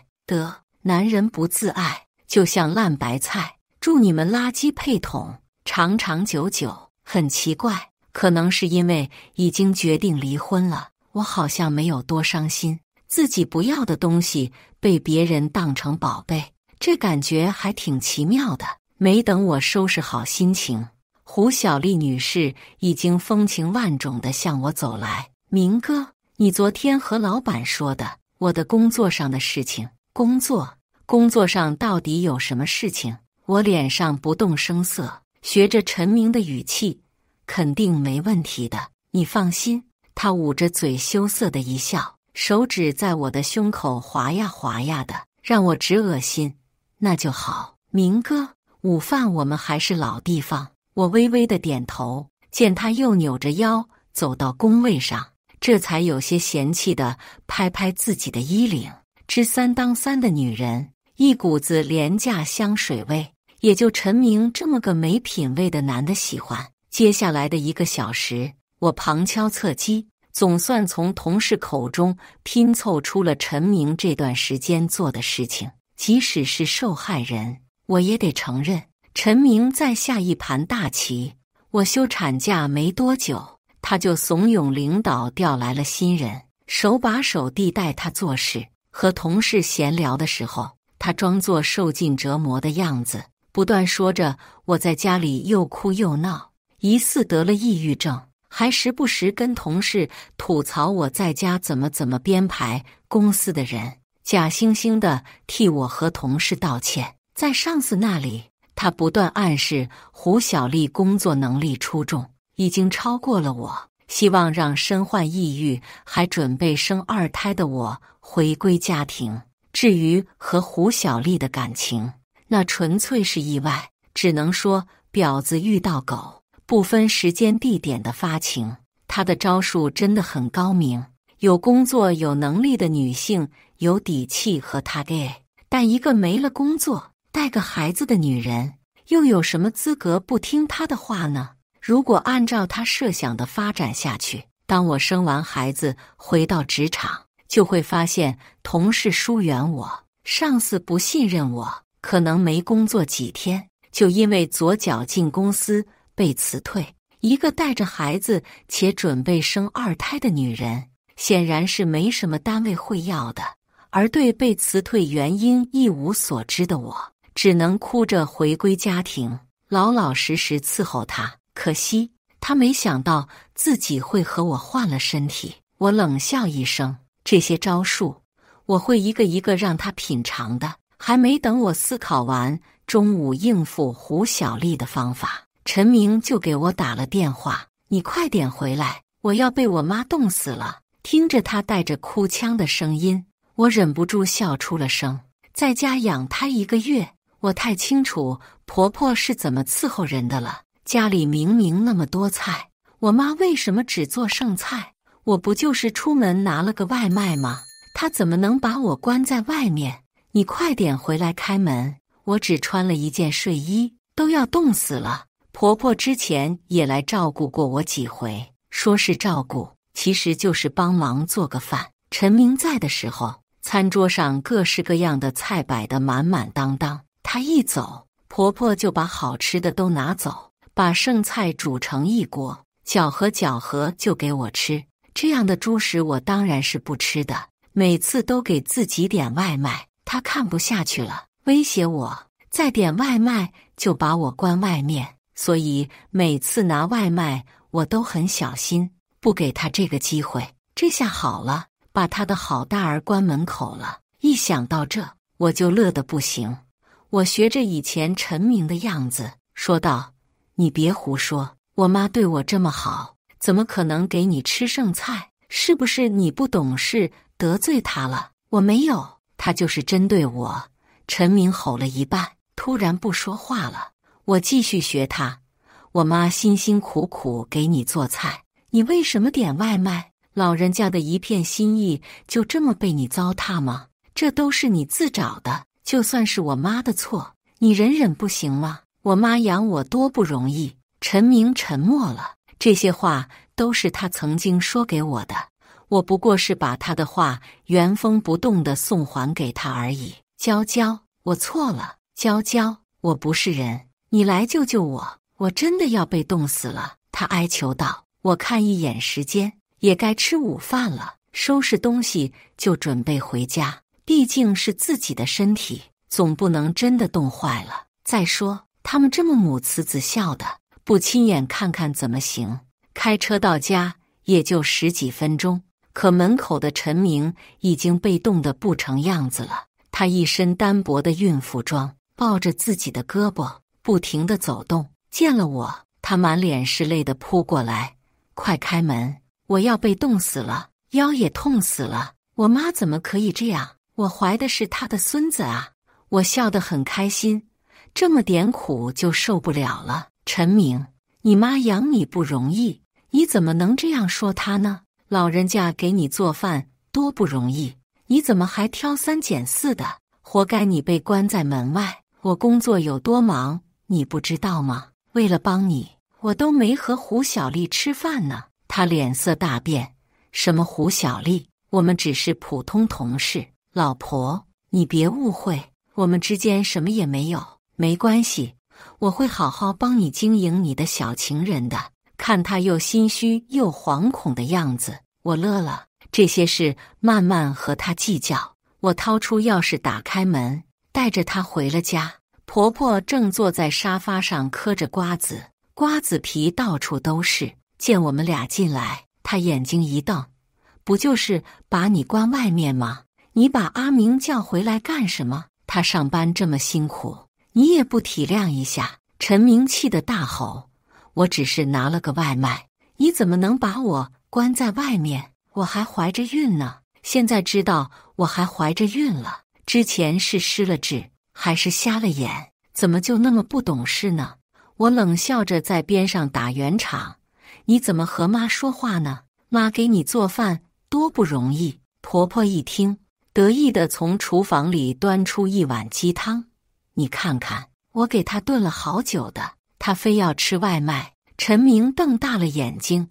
男人不自爱，就像烂白菜，祝你们垃圾配桶，长长久久。很奇怪，可能是因为已经决定离婚了，我好像没有多伤心。自己不要的东西被别人当成宝贝，这感觉还挺奇妙的。没等我收拾好心情，胡小丽女士已经风情万种地向我走来。明哥，你昨天和老板说的我的工作上的事情，工作上到底有什么事情？我脸上不动声色，学着陈明的语气，肯定没问题的，你放心。他捂着嘴羞涩的一笑，手指在我的胸口划呀划呀的，让我直恶心。那就好，明哥，午饭我们还是老地方。我微微的点头，见他又扭着腰走到工位上，这才有些嫌弃的拍拍自己的衣领。知三当三的女人，一股子廉价香水味，也就陈明这么个没品位的男的喜欢。接下来的1个小时，我旁敲侧击，总算从同事口中拼凑出了陈明这段时间做的事情。即使是受害人，我也得承认，陈明在下一盘大棋。我休产假没多久，他就怂恿领导调来了新人，手把手地带他做事。和同事闲聊的时候，他装作受尽折磨的样子，不断说着我在家里又哭又闹，疑似得了抑郁症，还时不时跟同事吐槽我在家怎么编排公司的人，假惺惺的替我和同事道歉。在上司那里，他不断暗示胡小丽工作能力出众，已经超过了我，希望让身患抑郁还准备生2胎的我回归家庭。至于和胡小丽的感情，那纯粹是意外，只能说婊子遇到狗，不分时间地点的发情。他的招数真的很高明，有工作有能力的女性有底气和他 gay， 但一个没了工作带个孩子的女人，又有什么资格不听他的话呢？如果按照他设想的发展下去，当我生完孩子回到职场，就会发现同事疏远我，上司不信任我，可能没工作几天就因为左脚进公司被辞退。一个带着孩子且准备生2胎的女人，显然是没什么单位会要的。而对被辞退原因一无所知的我，只能哭着回归家庭，老老实实伺候他。可惜他没想到自己会和我换了身体。我冷笑一声，这些招数我会一个一个让他品尝的。还没等我思考完中午应付胡小丽的方法，陈明就给我打了电话，你快点回来，我要被我妈冻死了。听着他带着哭腔的声音，我忍不住笑出了声。在家养胎1个月，我太清楚婆婆是怎么伺候人的了。家里明明那么多菜，我妈为什么只做剩菜？我不就是出门拿了个外卖吗？她怎么能把我关在外面？你快点回来开门，我只穿了一件睡衣，都要冻死了。婆婆之前也来照顾过我几回，说是照顾，其实就是帮忙做个饭。陈明在的时候，餐桌上各式各样的菜摆得满满当当，她一走，婆婆就把好吃的都拿走，把剩菜煮成一锅，搅和搅和就给我吃。这样的猪食我当然是不吃的，每次都给自己点外卖。她看不下去了，威胁我再点外卖就把我关外面。所以每次拿外卖我都很小心，不给她这个机会。这下好了，把她的好大儿关门口了。一想到这，我就乐得不行。我学着以前陈明的样子说道：“你别胡说，我妈对我这么好，怎么可能给你吃剩菜？是不是你不懂事得罪她了？”我没有，她就是针对我。陈明吼了一半，突然不说话了。我继续学他：“我妈辛辛苦苦给你做菜，你为什么点外卖？老人家的一片心意就这么被你糟蹋吗？这都是你自找的，就算是我妈的错，你忍忍不行吗？我妈养我多不容易。”陈明沉默了，这些话都是他曾经说给我的，我不过是把他的话原封不动地送还给他而已。娇娇，我错了，娇娇，我不是人，你来救救我，我真的要被冻死了。他哀求道。我看一眼时间，也该吃午饭了，收拾东西就准备回家。毕竟是自己的身体，总不能真的冻坏了。再说他们这么母慈子孝的，不亲眼看看怎么行？开车到家也就10几分钟，可门口的陈明已经被冻得不成样子了。他一身单薄的孕妇装，抱着自己的胳膊不停地走动。见了我，他满脸是泪地扑过来：“快开门，我要被冻死了，腰也痛死了。我妈怎么可以这样？我怀的是她的孙子啊！”我笑得很开心，这么点苦就受不了了。陈明，你妈养你不容易，你怎么能这样说她呢？老人家给你做饭多不容易，你怎么还挑三拣四的？活该你被关在门外。我工作有多忙，你不知道吗？为了帮你，我都没和胡小丽吃饭呢。他脸色大变：“什么胡小丽？我们只是普通同事。老婆，你别误会，我们之间什么也没有。没关系，我会好好帮你经营你的小情人的。”看他又心虚又惶恐的样子，我乐了。这些事慢慢和他计较。我掏出钥匙打开门，带着他回了家。婆婆正坐在沙发上嗑着瓜子，瓜子皮到处都是。见我们俩进来，她眼睛一瞪：“不就是把你关外面吗？你把阿明叫回来干什么？他上班这么辛苦，你也不体谅一下？”陈明气得大吼：“我只是拿了个外卖，你怎么能把我关在外面？我还怀着孕呢！现在知道我还怀着孕了，之前是失了智还是瞎了眼？怎么就那么不懂事呢？”我冷笑着在边上打圆场：“你怎么和妈说话呢？妈给你做饭多不容易。”婆婆一听，得意地从厨房里端出一碗鸡汤：“你看看，我给她炖了好久的，她非要吃外卖。”陈明瞪大了眼睛：“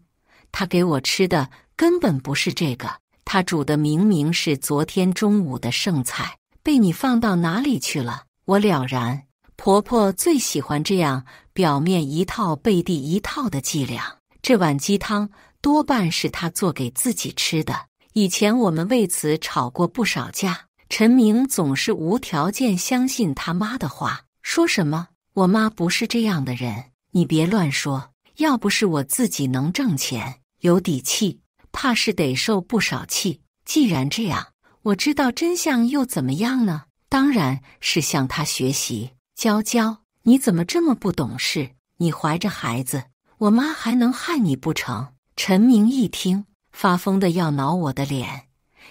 她给我吃的根本不是这个，她煮的明明是昨天中午的剩菜，被你放到哪里去了？”我了然，婆婆最喜欢这样表面一套背地一套的伎俩。这碗鸡汤多半是她做给自己吃的。以前我们为此吵过不少架，陈明总是无条件相信他妈的话，说什么我妈不是这样的人，你别乱说，要不是我自己能挣钱有底气，怕是得受不少气。既然这样，我知道真相又怎么样呢？当然是向他学习。娇娇，你怎么这么不懂事？你怀着孩子，我妈还能害你不成？陈明一听，发疯的要挠我的脸：“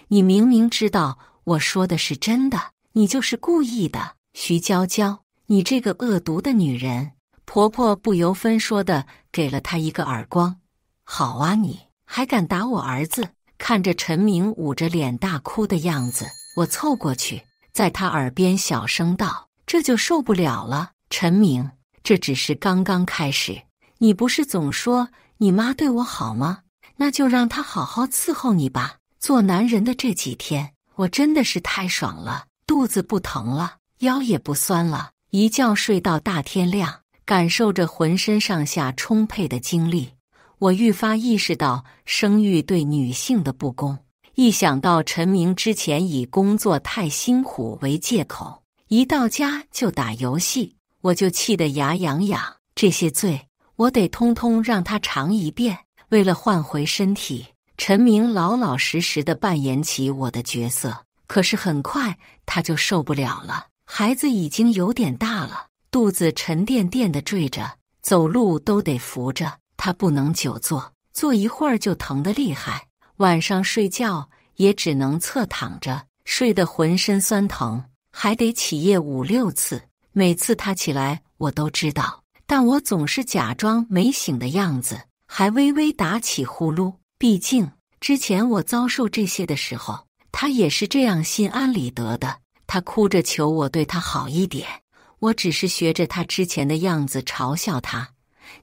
你明明知道我说的是真的，你就是故意的。”徐娇娇，你这个恶毒的女人！”婆婆不由分说地给了她一个耳光。好啊，你还敢打我儿子！看着陈明捂着脸大哭的样子，我凑过去，在他耳边小声道：“这就受不了了，陈明，这只是刚刚开始。你不是总说你妈对我好吗？那就让她好好伺候你吧。做男人的这几天，我真的是太爽了，肚子不疼了，腰也不酸了，一觉睡到大天亮，感受着浑身上下充沛的精力。我愈发意识到生育对女性的不公。一想到陈明之前以工作太辛苦为借口，一到家就打游戏，我就气得牙痒痒。这些罪，我得通通让他尝一遍。为了换回身体，陈明老老实实地扮演起我的角色。可是很快他就受不了了，孩子已经有点大了，肚子沉甸甸地坠着，走路都得扶着。他不能久坐，坐一会儿就疼得厉害。晚上睡觉也只能侧躺着，睡得浑身酸疼，还得起夜5、6次。每次他起来我都知道，但我总是假装没醒的样子，还微微打起呼噜。毕竟之前我遭受这些的时候，他也是这样心安理得的。他哭着求我对他好一点，我只是学着他之前的样子嘲笑他。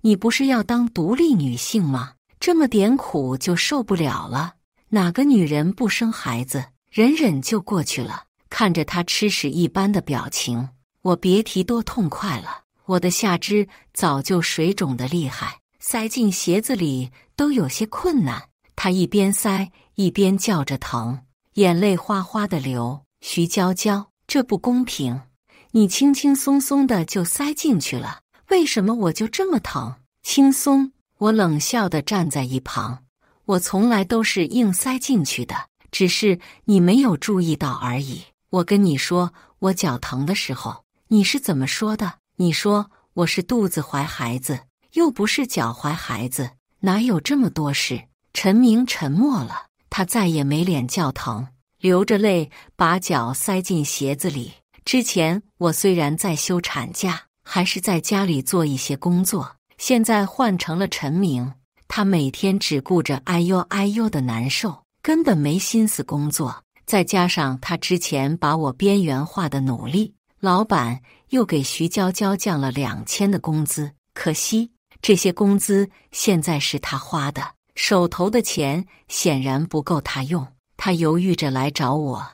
你不是要当独立女性吗？这么点苦就受不了了？哪个女人不生孩子，忍忍就过去了？看着他吃屎一般的表情，我别提多痛快了。我的下肢早就水肿得厉害，塞进鞋子里都有些困难。他一边塞一边叫着疼，眼泪哗哗地流。徐娇娇，这不公平！你轻轻松松的就塞进去了，为什么我就这么疼？轻松？我冷笑地站在一旁。我从来都是硬塞进去的，只是你没有注意到而已。我跟你说我脚疼的时候，你是怎么说的？你说我是肚子怀孩子，又不是脚怀孩子，哪有这么多事？陈明沉默了，他再也没脸叫疼，流着泪把脚塞进鞋子里。之前我虽然在休产假，还是在家里做一些工作，现在换成了陈明，他每天只顾着哎呦哎呦的难受，根本没心思工作。再加上他之前把我边缘化的努力，老板又给徐娇娇降了2000的工资。可惜这些工资现在是他花的，手头的钱显然不够他用。他犹豫着来找我：“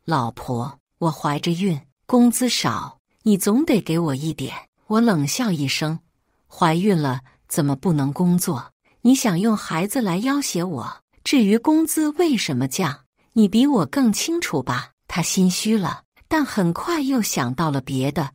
老婆，我怀着孕，工资少，你总得给我一点。”我冷笑一声：“怀孕了怎么不能工作？你想用孩子来要挟我？至于工资为什么降，你比我更清楚吧？”他心虚了，但很快又想到了别的。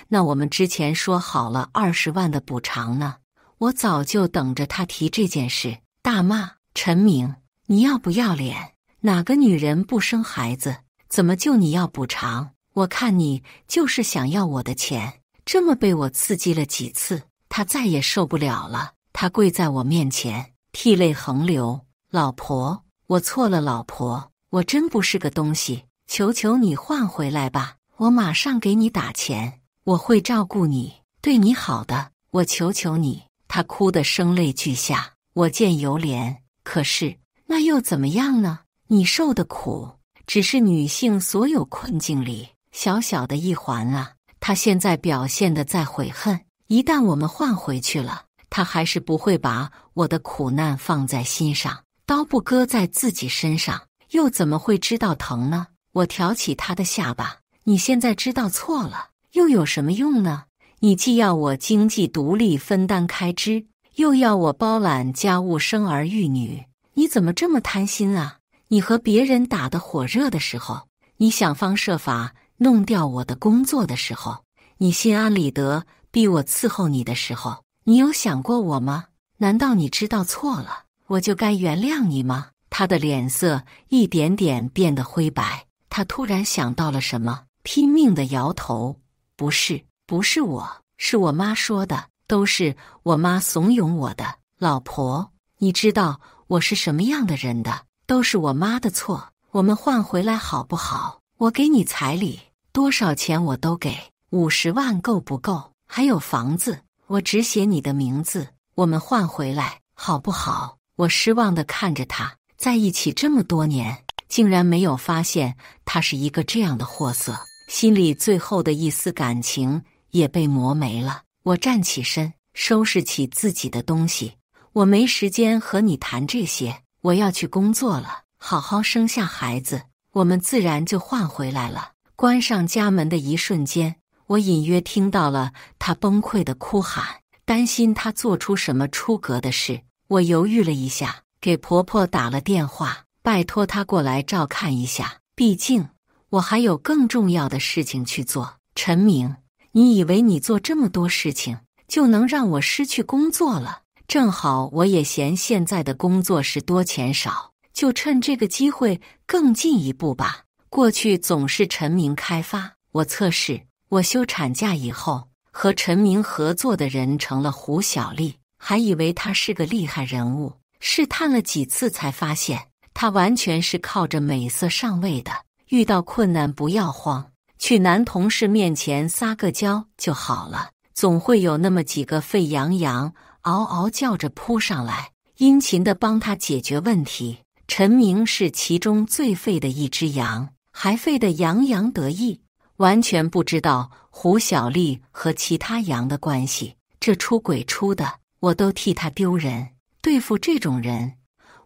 那我们之前说好了20万的补偿呢？我早就等着他提这件事，大骂陈明：“你要不要脸？哪个女人不生孩子？怎么就你要补偿？我看你就是想要我的钱。”这么被我刺激了几次，他再也受不了了。他跪在我面前，涕泪横流：“老婆，我错了，老婆，我真不是个东西，求求你换回来吧，我马上给你打钱，我会照顾你，对你好的，我求求你。”他哭得声泪俱下，我见犹怜。可是那又怎么样呢？你受的苦，只是女性所有困境里小小的一环啊。他现在表现得再悔恨，一旦我们换回去了，他还是不会把我的苦难放在心上，刀不割在自己身上，又怎么会知道疼呢？我挑起他的下巴：“你现在知道错了，又有什么用呢？你既要我经济独立分担开支，又要我包揽家务生儿育女，你怎么这么贪心啊？你和别人打得火热的时候，你想方设法弄掉我的工作的时候，你心安理得逼我伺候你的时候，你有想过我吗？难道你知道错了，我就该原谅你吗？”他的脸色一点点变得灰白，他突然想到了什么，拼命地摇头：“不是，不是我，是我妈说的，都是我妈怂恿我的。老婆，你知道我是什么样的人的，都是我妈的错，我们换回来好不好？我给你彩礼，多少钱我都给， 50万够不够？还有房子，我只写你的名字，我们换回来好不好？我失望地看着他，在一起这么多年，竟然没有发现他是一个这样的货色，心里最后的一丝感情也被磨没了。我站起身，收拾起自己的东西，我没时间和你谈这些，我要去工作了，好好生下孩子，我们自然就换回来了。关上家门的一瞬间，我隐约听到了他崩溃的哭喊，担心他做出什么出格的事。我犹豫了一下，给婆婆打了电话，拜托她过来照看一下，毕竟我还有更重要的事情去做。陈明，你以为你做这么多事情就能让我失去工作了？正好我也嫌现在的工作是多钱少，就趁这个机会更进一步吧。过去总是陈明开发，我测试。我休产假以后，和陈明合作的人成了胡小丽，还以为他是个厉害人物，试探了几次才发现他完全是靠着美色上位的。遇到困难不要慌，去男同事面前撒个娇就好了，总会有那么几个沸羊羊嗷嗷叫着扑上来，殷勤地帮他解决问题。陈明是其中最废的一只羊，还废得洋洋得意，完全不知道胡小丽和其他羊的关系。这出轨出的，我都替他丢人。对付这种人，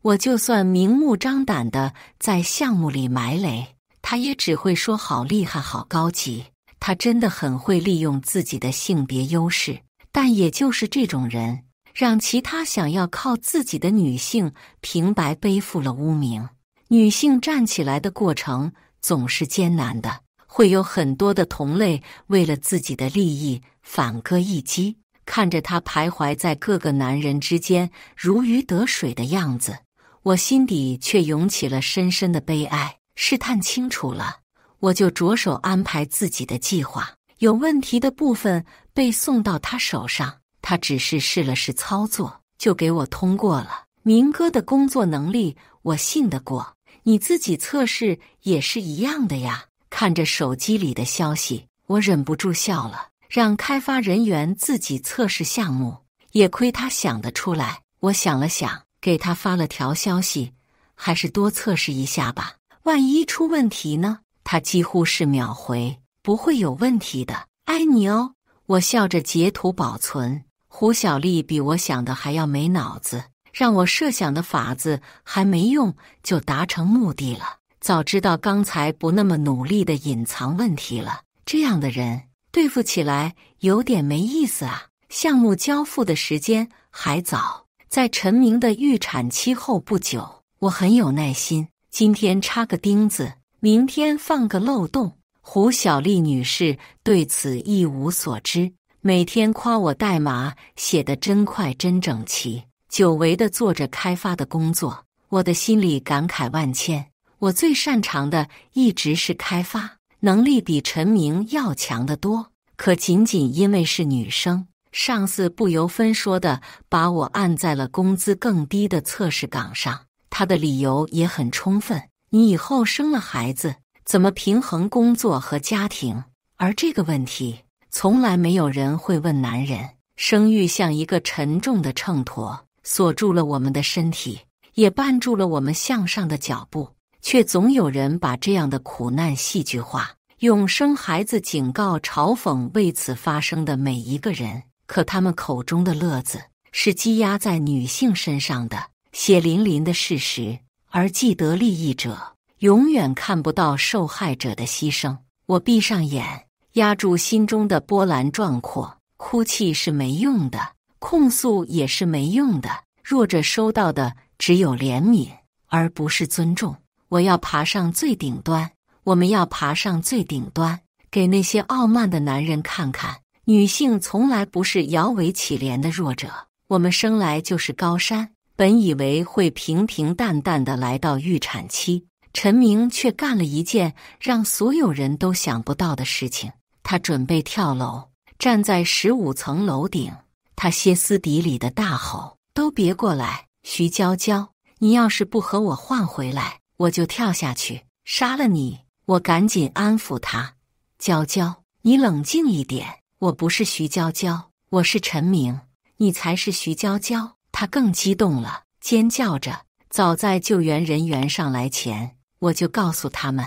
我就算明目张胆的在项目里埋雷，他也只会说好厉害好高级。他真的很会利用自己的性别优势，但也就是这种人，让其他想要靠自己的女性平白背负了污名。女性站起来的过程总是艰难的，会有很多的同类为了自己的利益反戈一击。看着他徘徊在各个男人之间如鱼得水的样子，我心底却涌起了深深的悲哀。试探清楚了，我就着手安排自己的计划，有问题的部分被送到他手上，他只是试了试操作，就给我通过了。明哥的工作能力我信得过，你自己测试也是一样的呀。看着手机里的消息，我忍不住笑了。让开发人员自己测试项目，也亏他想得出来。我想了想，给他发了条消息，还是多测试一下吧，万一出问题呢？他几乎是秒回，不会有问题的，爱你哦。我笑着截图保存。胡小丽比我想的还要没脑子，让我设想的法子还没用就达成目的了。早知道刚才不那么努力的隐藏问题了，这样的人对付起来有点没意思啊。项目交付的时间还早，在陈明的预产期后不久，我很有耐心，今天插个钉子，明天放个漏洞。胡小丽女士对此一无所知，每天夸我代码写得真快真整齐，久违地做着开发的工作。我的心里感慨万千。我最擅长的一直是开发，能力比陈明要强得多，可仅仅因为是女生，上司不由分说地把我按在了工资更低的测试岗上。他的理由也很充分，你以后生了孩子，怎么平衡工作和家庭？而这个问题，从来没有人会问男人。生育像一个沉重的秤砣，锁住了我们的身体，也绊住了我们向上的脚步。却总有人把这样的苦难戏剧化，用生孩子警告嘲讽为此发生的每一个人。可他们口中的乐子是积压在女性身上的血淋淋的事实，而既得利益者永远看不到受害者的牺牲。我闭上眼，压住心中的波澜壮阔。哭泣是没用的，控诉也是没用的，弱者收到的只有怜悯，而不是尊重。我要爬上最顶端，我们要爬上最顶端，给那些傲慢的男人看看，女性从来不是摇尾乞怜的弱者，我们生来就是高山。本以为会平平淡淡的来到预产期，陈明却干了一件让所有人都想不到的事情。他准备跳楼，站在15层楼顶，他歇斯底里的大吼：都别过来，徐娇娇，你要是不和我换回来，我就跳下去杀了你。我赶紧安抚他，娇娇，你冷静一点，我不是徐娇娇，我是陈明，你才是徐娇娇。”他更激动了，尖叫着。早在救援人员上来前，我就告诉他们，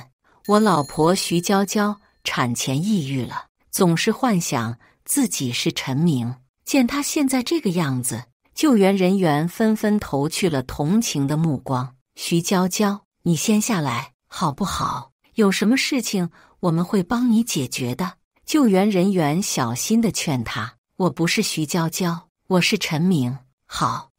我老婆徐娇娇产前抑郁了，总是幻想自己是陈明。见他现在这个样子，救援人员纷纷投去了同情的目光。徐娇娇，你先下来好不好？有什么事情我们会帮你解决的。救援人员小心地劝他，我不是徐娇娇，我是陈明。好，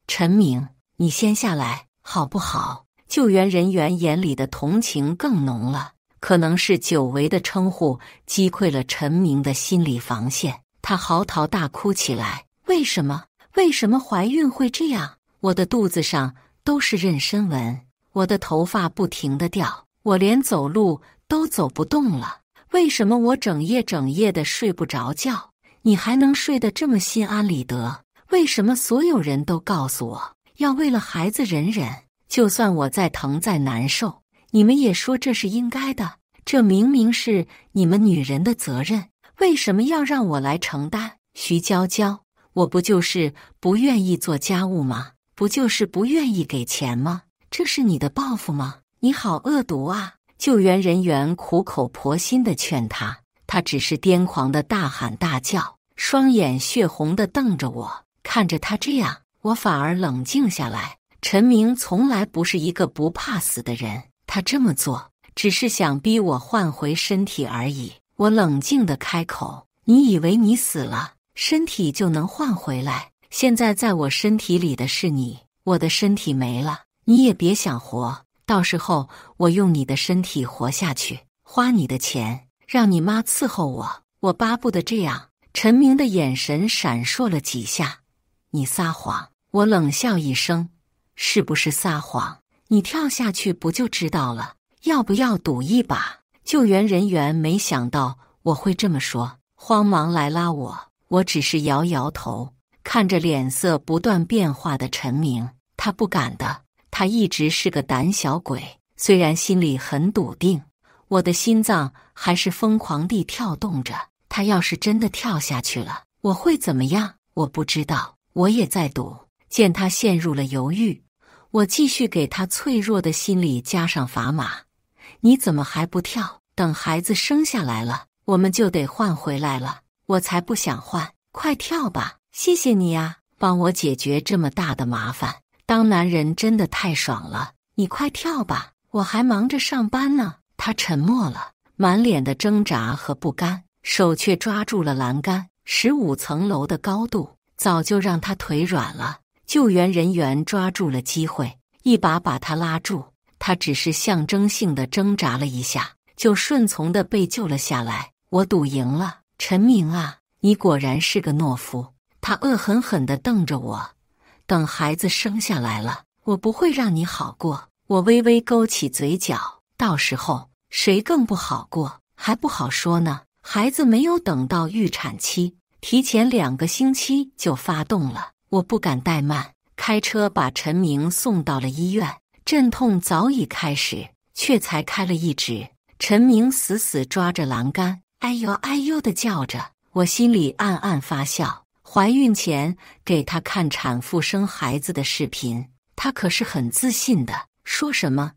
陈明，你先下来好不好？救援人员眼里的同情更浓了，可能是久违的称呼击溃了陈明的心理防线，他嚎啕大哭起来。为什么怀孕会这样？我的肚子上都是妊娠纹，我的头发不停地掉，我连走路都走不动了。为什么我整夜的睡不着觉，你还能睡得这么心安理得？为什么所有人都告诉我要为了孩子忍忍？就算我再疼再难受，你们也说这是应该的。这明明是你们女人的责任，为什么要让我来承担？徐娇娇，我不就是不愿意做家务吗？不就是不愿意给钱吗？这是你的报复吗？你好恶毒啊！救援人员苦口婆心地劝他，他只是癫狂地大喊大叫，双眼血红地瞪着我。看着他这样，我反而冷静下来。陈明从来不是一个不怕死的人，他这么做只是想逼我换回身体而已。我冷静地开口，你以为你死了，身体就能换回来？现在在我身体里的是你，我的身体没了，你也别想活。到时候我用你的身体活下去，花你的钱，让你妈伺候我。我巴不得这样。陈明的眼神闪烁了几下。你撒谎！我冷笑一声，是不是撒谎？你跳下去不就知道了？要不要赌一把？救援人员没想到我会这么说，慌忙来拉我。我只是摇摇头，看着脸色不断变化的陈明，他不敢的。他一直是个胆小鬼，虽然心里很笃定，我的心脏还是疯狂地跳动着。他要是真的跳下去了，我会怎么样？我不知道。我也在赌。见他陷入了犹豫，我继续给他脆弱的心里加上砝码。你怎么还不跳？等孩子生下来了，我们就得换回来了。我才不想换，快跳吧！谢谢你啊，帮我解决这么大的麻烦。当男人真的太爽了，你快跳吧，我还忙着上班呢。他沉默了，满脸的挣扎和不甘，手却抓住了栏杆。15层楼的高度早就让他腿软了。救援人员抓住了机会，一把把他拉住。他只是象征性的挣扎了一下，就顺从的被救了下来。我赌赢了，陈明啊，你果然是个懦夫。他恶狠狠地瞪着我。等孩子生下来了，我不会让你好过。我微微勾起嘴角，到时候谁更不好过还不好说呢。孩子没有等到预产期，提前2个星期就发动了。我不敢怠慢，开车把陈明送到了医院。阵痛早已开始，却才开了1指。陈明死死抓着栏杆，哎呦哎呦地叫着。我心里暗暗发笑。怀孕前给他看产妇生孩子的视频，他可是很自信的，说什么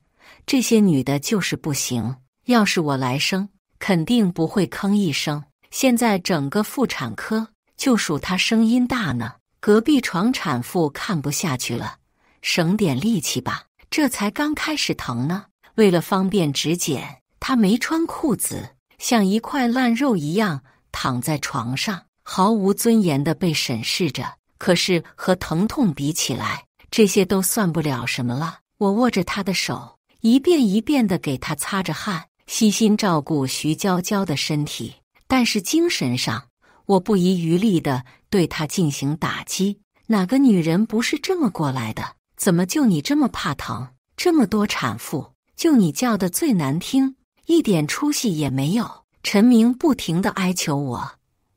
这些女的就是不行，要是我来生，肯定不会吭一声。现在整个妇产科就数他声音大呢。隔壁床产妇看不下去了，省点力气吧，这才刚开始疼呢。为了方便指检，他没穿裤子，像一块烂肉一样躺在床上，毫无尊严地被审视着。可是和疼痛比起来，这些都算不了什么了。我握着他的手，一遍一遍地给他擦着汗，悉心照顾徐娇娇的身体。但是精神上，我不遗余力地对她进行打击。哪个女人不是这么过来的？怎么就你这么怕疼？这么多产妇，就你叫的最难听，一点出息也没有。陈明不停地哀求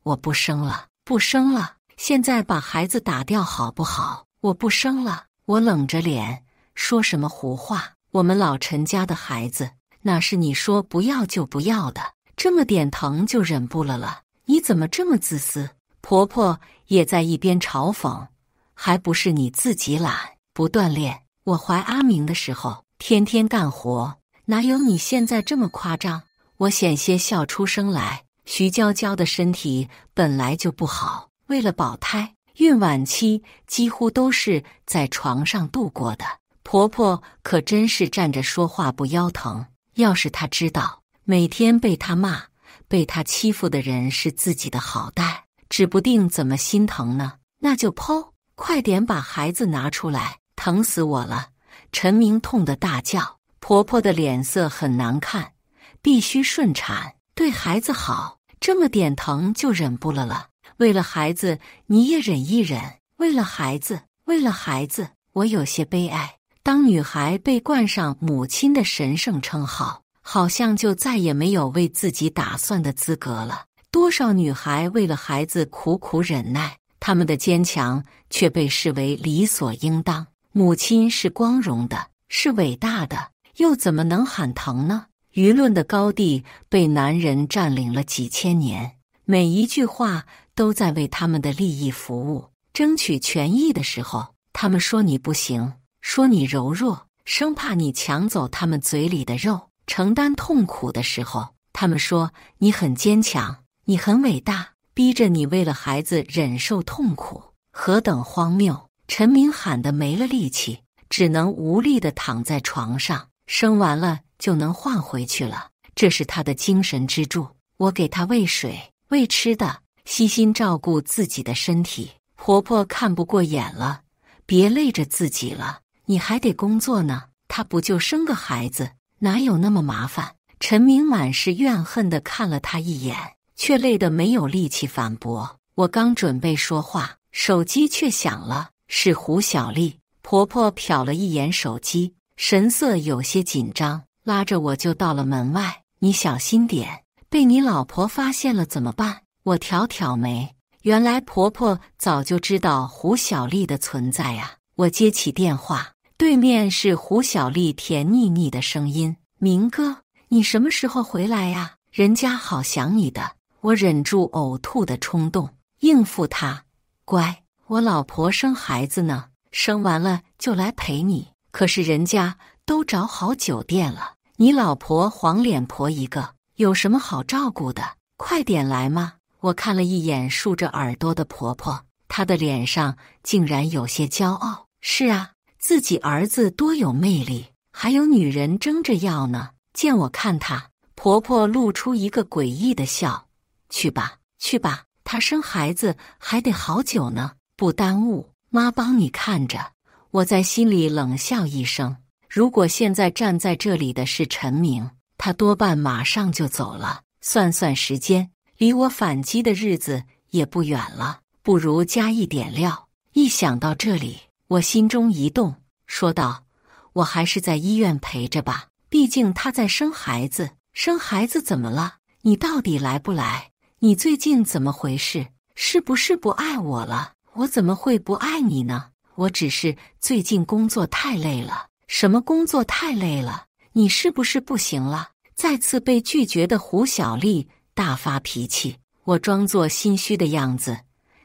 我不生了，不生了，现在把孩子打掉好不好？我不生了。我冷着脸，说什么胡话？我们老陈家的孩子，哪是你说不要就不要的？这么点疼就忍不了，你怎么这么自私？婆婆也在一边嘲讽，还不是你自己懒，不锻炼。我怀阿明的时候，天天干活，哪有你现在这么夸张？我险些笑出声来。徐娇娇的身体本来就不好，为了保胎，孕晚期几乎都是在床上度过的。婆婆可真是站着说话不腰疼，要是她知道每天被她骂、被她欺负的人是自己的好歹，指不定怎么心疼呢。那就剖，快点把孩子拿出来，疼死我了！陈明痛得大叫。婆婆的脸色很难看，必须顺产，对孩子好，这么点疼就忍不了。为了孩子你也忍一忍，为了孩子，为了孩子。我有些悲哀，当女孩被冠上母亲的神圣称号，好像就再也没有为自己打算的资格了。多少女孩为了孩子苦苦忍耐，她们的坚强却被视为理所应当。母亲是光荣的，是伟大的，又怎么能喊疼呢？舆论的高地被男人占领了几千年，每一句话都在为他们的利益服务。争取权益的时候，他们说你不行，说你柔弱，生怕你抢走他们嘴里的肉；承担痛苦的时候，他们说你很坚强，你很伟大，逼着你为了孩子忍受痛苦。何等荒谬！陈明喊得没了力气，只能无力地躺在床上。生完了就能换回去了，这是他的精神支柱。我给他喂水、喂吃的，悉心照顾自己的身体。婆婆看不过眼了，别累着自己了，你还得工作呢。他不就生个孩子，哪有那么麻烦？陈明满是怨恨地看了他一眼，却累得没有力气反驳。我刚准备说话，手机却响了，是胡小丽。婆婆瞟了一眼手机，神色有些紧张，拉着我就到了门外。你小心点，被你老婆发现了怎么办？我挑挑眉，原来婆婆早就知道胡小丽的存在啊。我接起电话，对面是胡小丽甜腻腻的声音：明哥，你什么时候回来呀？人家好想你的。我忍住呕吐的冲动，应付他。乖，我老婆生孩子呢，生完了就来陪你。可是人家都找好酒店了，你老婆黄脸婆一个，有什么好照顾的？快点来嘛！我看了一眼竖着耳朵的婆婆，她的脸上竟然有些骄傲。是啊，自己儿子多有魅力，还有女人争着要呢。见我看她，婆婆露出一个诡异的笑。去吧，去吧，她生孩子还得好久呢，不耽误，妈帮你看着。我在心里冷笑一声，如果现在站在这里的是陈明，他多半马上就走了。算算时间，离我反击的日子也不远了，不如加一点料。一想到这里，我心中一动，说道：我还是在医院陪着吧，毕竟他在生孩子。生孩子怎么了？你到底来不来？你最近怎么回事？是不是不爱我了？我怎么会不爱你呢？我只是最近工作太累了。什么工作太累了？你是不是不行了？再次被拒绝的胡小丽大发脾气。我装作心虚的样子。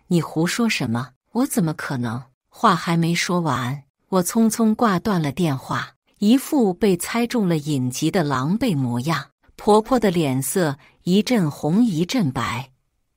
你胡说什么？我怎么可能？话还没说完，我匆匆挂断了电话，一副被猜中了隐疾的狼狈模样。婆婆的脸色一阵红一阵白。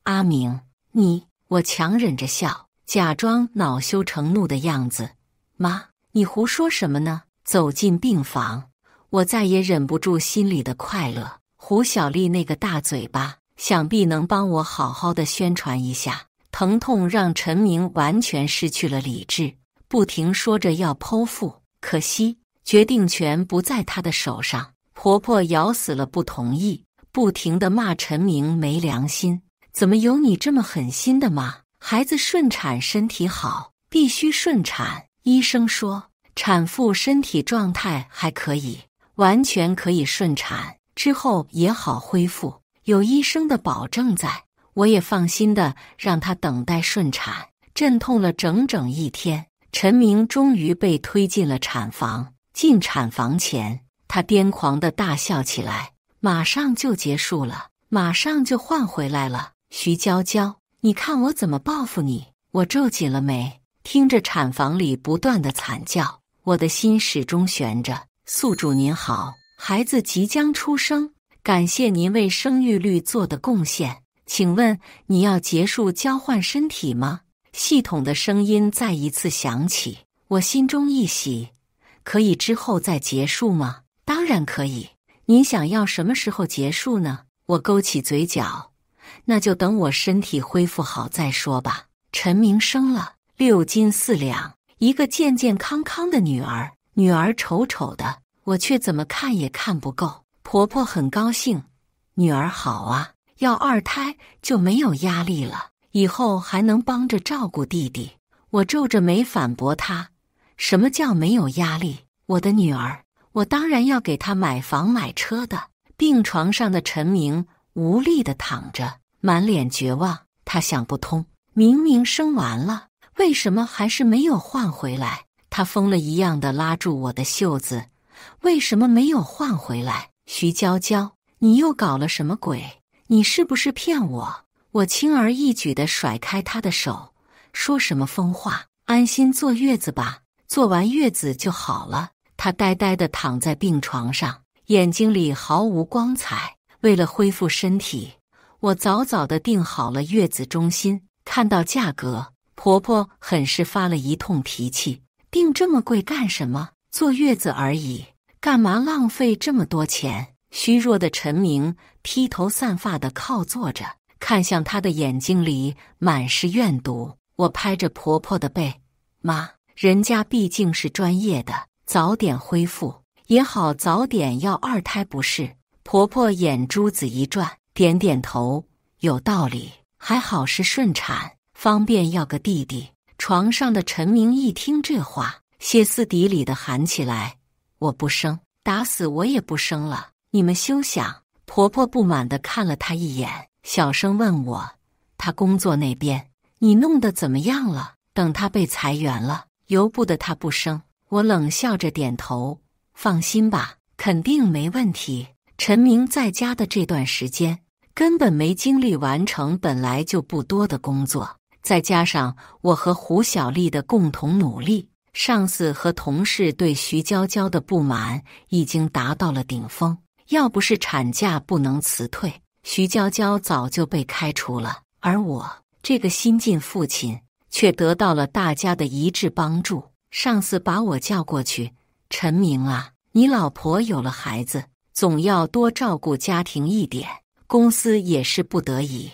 阿明，你……我强忍着笑，假装恼羞成怒的样子。妈，你胡说什么呢？走进病房，我再也忍不住心里的快乐。胡小丽那个大嘴巴，想必能帮我好好的宣传一下。疼痛让陈明完全失去了理智，不停说着要剖腹，可惜决定权不在他的手上。婆婆咬死了不同意，不停地骂陈明没良心。怎么有你这么狠心的吗？孩子顺产身体好，必须顺产。医生说产妇身体状态还可以，完全可以顺产，之后也好恢复，有医生的保证在，我也放心的让她等待顺产。阵痛了整整1天，陈明终于被推进了产房。进产房前，他癫狂地大笑起来，马上就结束了。马上就换回来了。徐娇娇，你看我怎么报复你？我皱紧了眉，听着产房里不断的惨叫，我的心始终悬着。宿主您好，孩子即将出生，感谢您为生育率做的贡献，请问你要结束交换身体吗？系统的声音再一次响起，我心中一喜，可以之后再结束吗？当然可以，您想要什么时候结束呢？我勾起嘴角，那就等我身体恢复好再说吧。陈明生了6斤4两，一个健健康康的女儿，女儿丑丑的，我却怎么看也看不够。婆婆很高兴，女儿好啊，要2胎就没有压力了，以后还能帮着照顾弟弟。我皱着眉反驳她，什么叫没有压力？我的女儿，我当然要给她买房买车的。病床上的陈明无力地躺着，满脸绝望。他想不通，明明生完了，为什么还是没有换回来？他疯了一样地拉住我的袖子，为什么没有换回来？徐娇娇，你又搞了什么鬼？你是不是骗我？我轻而易举地甩开他的手，说什么疯话？安心坐月子吧，坐完月子就好了。他呆呆地躺在病床上，眼睛里毫无光彩。为了恢复身体，我早早地订好了月子中心。看到价格，婆婆很是发了一通脾气，订这么贵干什么？坐月子而已，干嘛浪费这么多钱？虚弱的陈明披头散发地靠坐着，看向他的眼睛里满是怨毒。我拍着婆婆的背，妈，人家毕竟是专业的，早点恢复也好，早点要2胎不是？婆婆眼珠子一转，点点头，有道理，还好是顺产，方便要个弟弟。床上的陈明一听这话，歇斯底里地喊起来，我不生，打死我也不生了，你们休想！婆婆不满地看了她一眼，小声问我，她工作那边你弄得怎么样了？等她被裁员了，由不得她不生。我冷笑着点头，放心吧，肯定没问题。陈明在家的这段时间根本没精力完成本来就不多的工作，再加上我和胡小丽的共同努力，上司和同事对徐娇娇的不满已经达到了顶峰。要不是产假不能辞退，徐娇娇早就被开除了。而我这个新晋父亲却得到了大家的一致帮助。上司把我叫过去，陈明啊，你老婆有了孩子，总要多照顾家庭一点，公司也是不得已。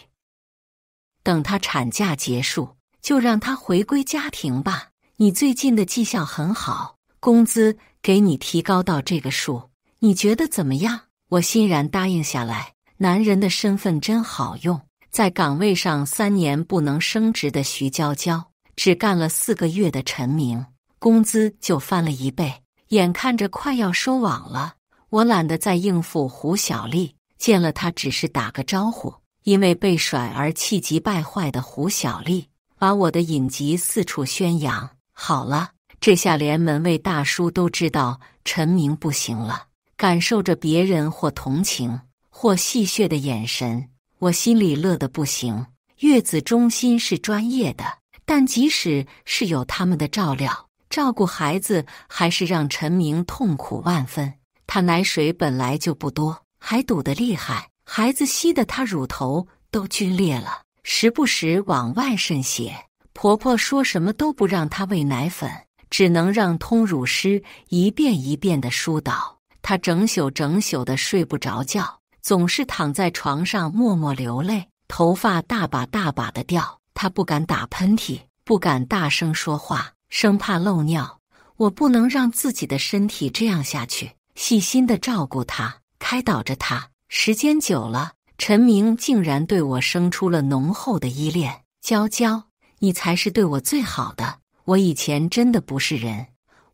等她产假结束，就让她回归家庭吧。你最近的绩效很好，工资给你提高到这个数，你觉得怎么样？我欣然答应下来。男人的身份真好用，在岗位上3年不能升职的徐娇娇，只干了4个月的陈明，工资就翻了1倍。眼看着快要收网了，我懒得再应付胡小丽，见了她只是打个招呼。因为被甩而气急败坏的胡小丽把我的隐疾四处宣扬。好了，这下连门卫大叔都知道陈明不行了。感受着别人或同情或戏谑的眼神，我心里乐得不行。月子中心是专业的，但即使是有他们的照料，照顾孩子还是让陈明痛苦万分。他奶水本来就不多，还堵得厉害，孩子吸得他乳头都皲裂了，时不时往外渗血。婆婆说什么都不让他喂奶粉，只能让通乳师一遍一遍地疏导。他整宿的睡不着觉，总是躺在床上默默流泪，头发大把地掉。他不敢打喷嚏，不敢大声说话，生怕漏尿。我不能让自己的身体这样下去，细心地照顾他，开导着他。时间久了，陈明竟然对我生出了浓厚的依恋。娇娇，你才是对我最好的。我以前真的不是人，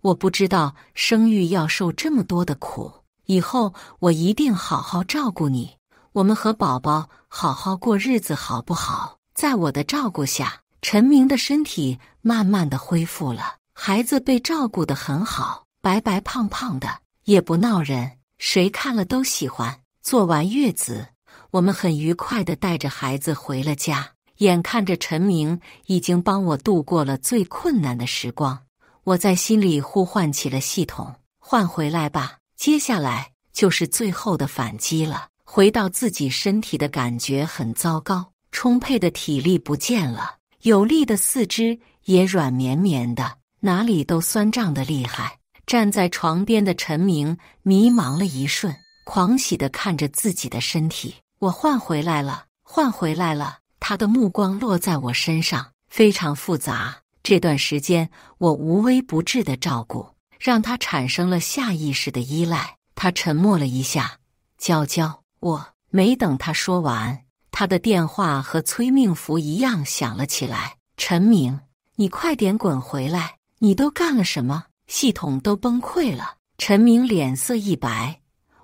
我不知道生育要受这么多的苦，以后我一定好好照顾你，我们和宝宝好好过日子好不好？在我的照顾下，陈明的身体慢慢的恢复了，孩子被照顾得很好，白白胖胖的，也不闹人，谁看了都喜欢。坐完月子，我们很愉快地带着孩子回了家。眼看着陈明已经帮我度过了最困难的时光，我在心里呼唤起了系统：换回来吧，接下来就是最后的反击了。回到自己身体的感觉很糟糕，充沛的体力不见了，有力的四肢也软绵绵的，哪里都酸胀得厉害。站在床边的陈明迷茫了一瞬，狂喜地看着自己的身体。我换回来了，换回来了。他的目光落在我身上，非常复杂。这段时间我无微不至的照顾，让他产生了下意识的依赖。他沉默了一下，娇娇，我没等他说完，他的电话和催命符一样响了起来。陈明，你快点滚回来！你都干了什么？系统都崩溃了。陈明脸色一白，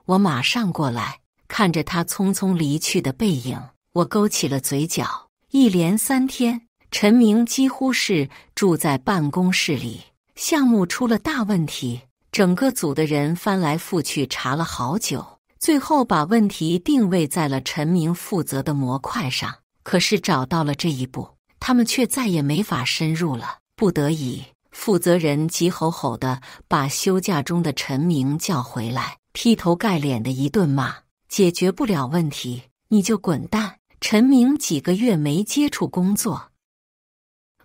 我马上过来，看着他匆匆离去的背影。我勾起了嘴角。一连3天，陈明几乎是住在办公室里。项目出了大问题，整个组的人翻来覆去查了好久，最后把问题定位在了陈明负责的模块上。可是找到了这一步，他们却再也没法深入了。不得已，负责人急吼吼地把休假中的陈明叫回来，劈头盖脸的一顿骂：解决不了问题，你就滚蛋！陈明几个月没接触工作，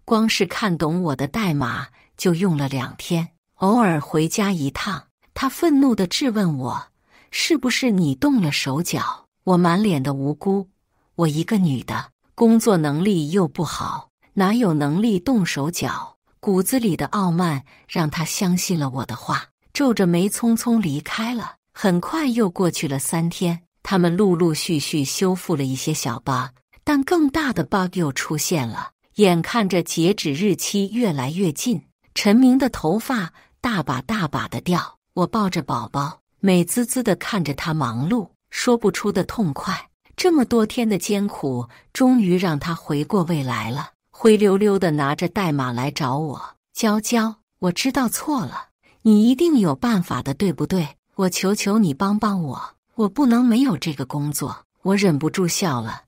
光是看懂我的代码就用了2天。偶尔回家一趟，他愤怒地质问我：是不是你动了手脚？我满脸的无辜，我一个女的，工作能力又不好，哪有能力动手脚？骨子里的傲慢让他相信了我的话，皱着眉匆匆离开了。很快又过去了3天。他们陆陆续续修复了一些小 bug， 但更大的 bug 又出现了。眼看着截止日期越来越近，陈明的头发大把大把的掉。我抱着宝宝，美滋滋地看着他忙碌，说不出的痛快。这么多天的艰苦，终于让他回过味来了，灰溜溜地拿着代码来找我：娇娇，我知道错了，你一定有办法的，对不对？我求求你帮帮我。我不能没有这个工作。我忍不住笑了。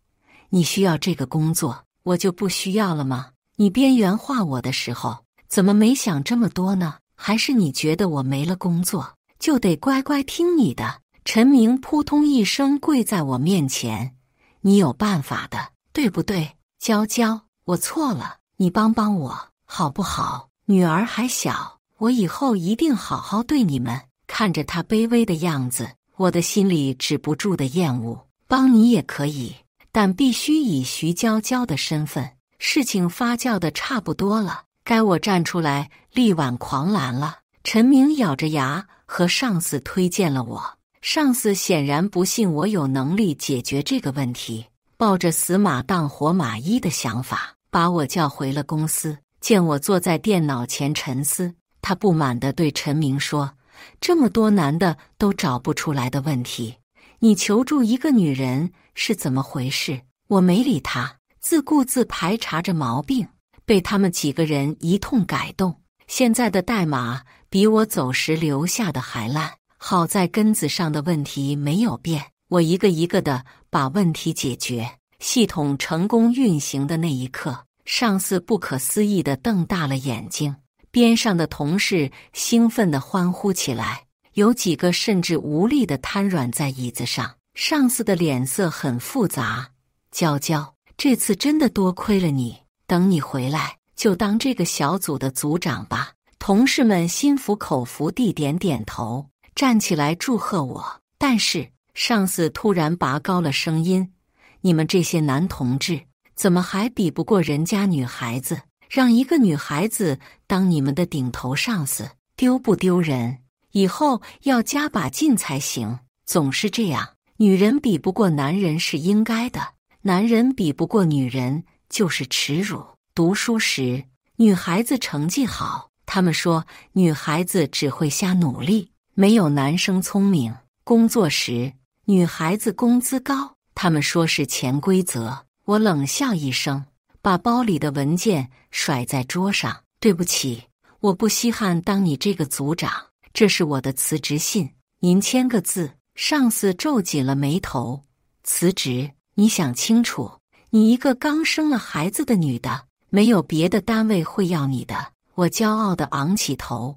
你需要这个工作，我就不需要了吗？你边缘化我的时候，怎么没想这么多呢？还是你觉得我没了工作，就得乖乖听你的？陈明扑通一声跪在我面前：你有办法的，对不对？娇娇，我错了，你帮帮我，好不好？女儿还小，我以后一定好好对你们。看着他卑微的样子，我的心里止不住的厌恶。帮你也可以，但必须以徐娇娇的身份。事情发酵的差不多了，该我站出来力挽狂澜了。陈明咬着牙和上司推荐了我。上司显然不信我有能力解决这个问题，抱着死马当活马医的想法，把我叫回了公司。见我坐在电脑前沉思，他不满地对陈明说：这么多男的都找不出来的问题，你求助一个女人是怎么回事？我没理他，自顾自排查着毛病，被他们几个人一通改动。现在的代码比我走时留下的还烂，好在根子上的问题没有变。我一个一个的把问题解决。系统成功运行的那一刻，上司不可思议地瞪大了眼睛，边上的同事兴奋地欢呼起来，有几个甚至无力地瘫软在椅子上。上司的脸色很复杂：娇娇，这次真的多亏了你，等你回来就当这个小组的组长吧。同事们心服口服地点点头，站起来祝贺我。但是上司突然拔高了声音：你们这些男同志怎么还比不过人家女孩子？让一个女孩子当你们的顶头上司，丢不丢人？以后要加把劲才行。总是这样，女人比不过男人是应该的，男人比不过女人就是耻辱。读书时，女孩子成绩好，他们说女孩子只会瞎努力，没有男生聪明。工作时，女孩子工资高，他们说是潜规则。我冷笑一声，把包里的文件甩在桌上。对不起，我不稀罕当你这个组长，这是我的辞职信，您签个字。上司皱紧了眉头：辞职。你想清楚，你一个刚生了孩子的女的，没有别的单位会要你的。我骄傲地昂起头，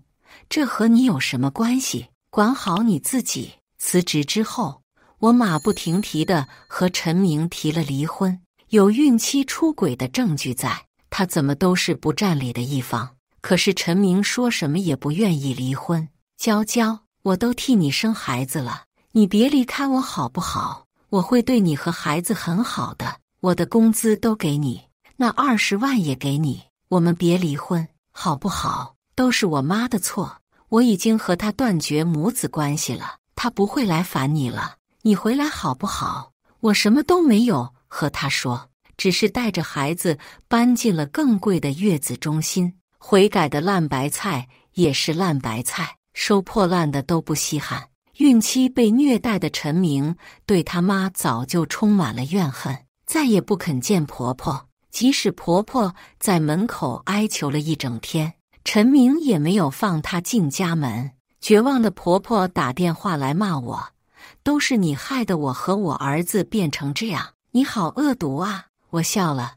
这和你有什么关系？管好你自己。辞职之后，我马不停蹄地和陈明提了离婚，有孕期出轨的证据在，他怎么都是不占理的一方。可是陈明说什么也不愿意离婚。娇娇，我都替你生孩子了，你别离开我好不好？我会对你和孩子很好的，我的工资都给你，那20万也给你，我们别离婚好不好？都是我妈的错，我已经和她断绝母子关系了，她不会来烦你了，你回来好不好？我什么都没有和她说，只是带着孩子搬进了更贵的月子中心，悔改的烂白菜也是烂白菜，收破烂的都不稀罕。孕期被虐待的陈明对他妈早就充满了怨恨，再也不肯见婆婆，即使婆婆在门口哀求了一整天，陈明也没有放她进家门。绝望的婆婆打电话来骂我，都是你害得我和我儿子变成这样，你好恶毒啊！我笑了，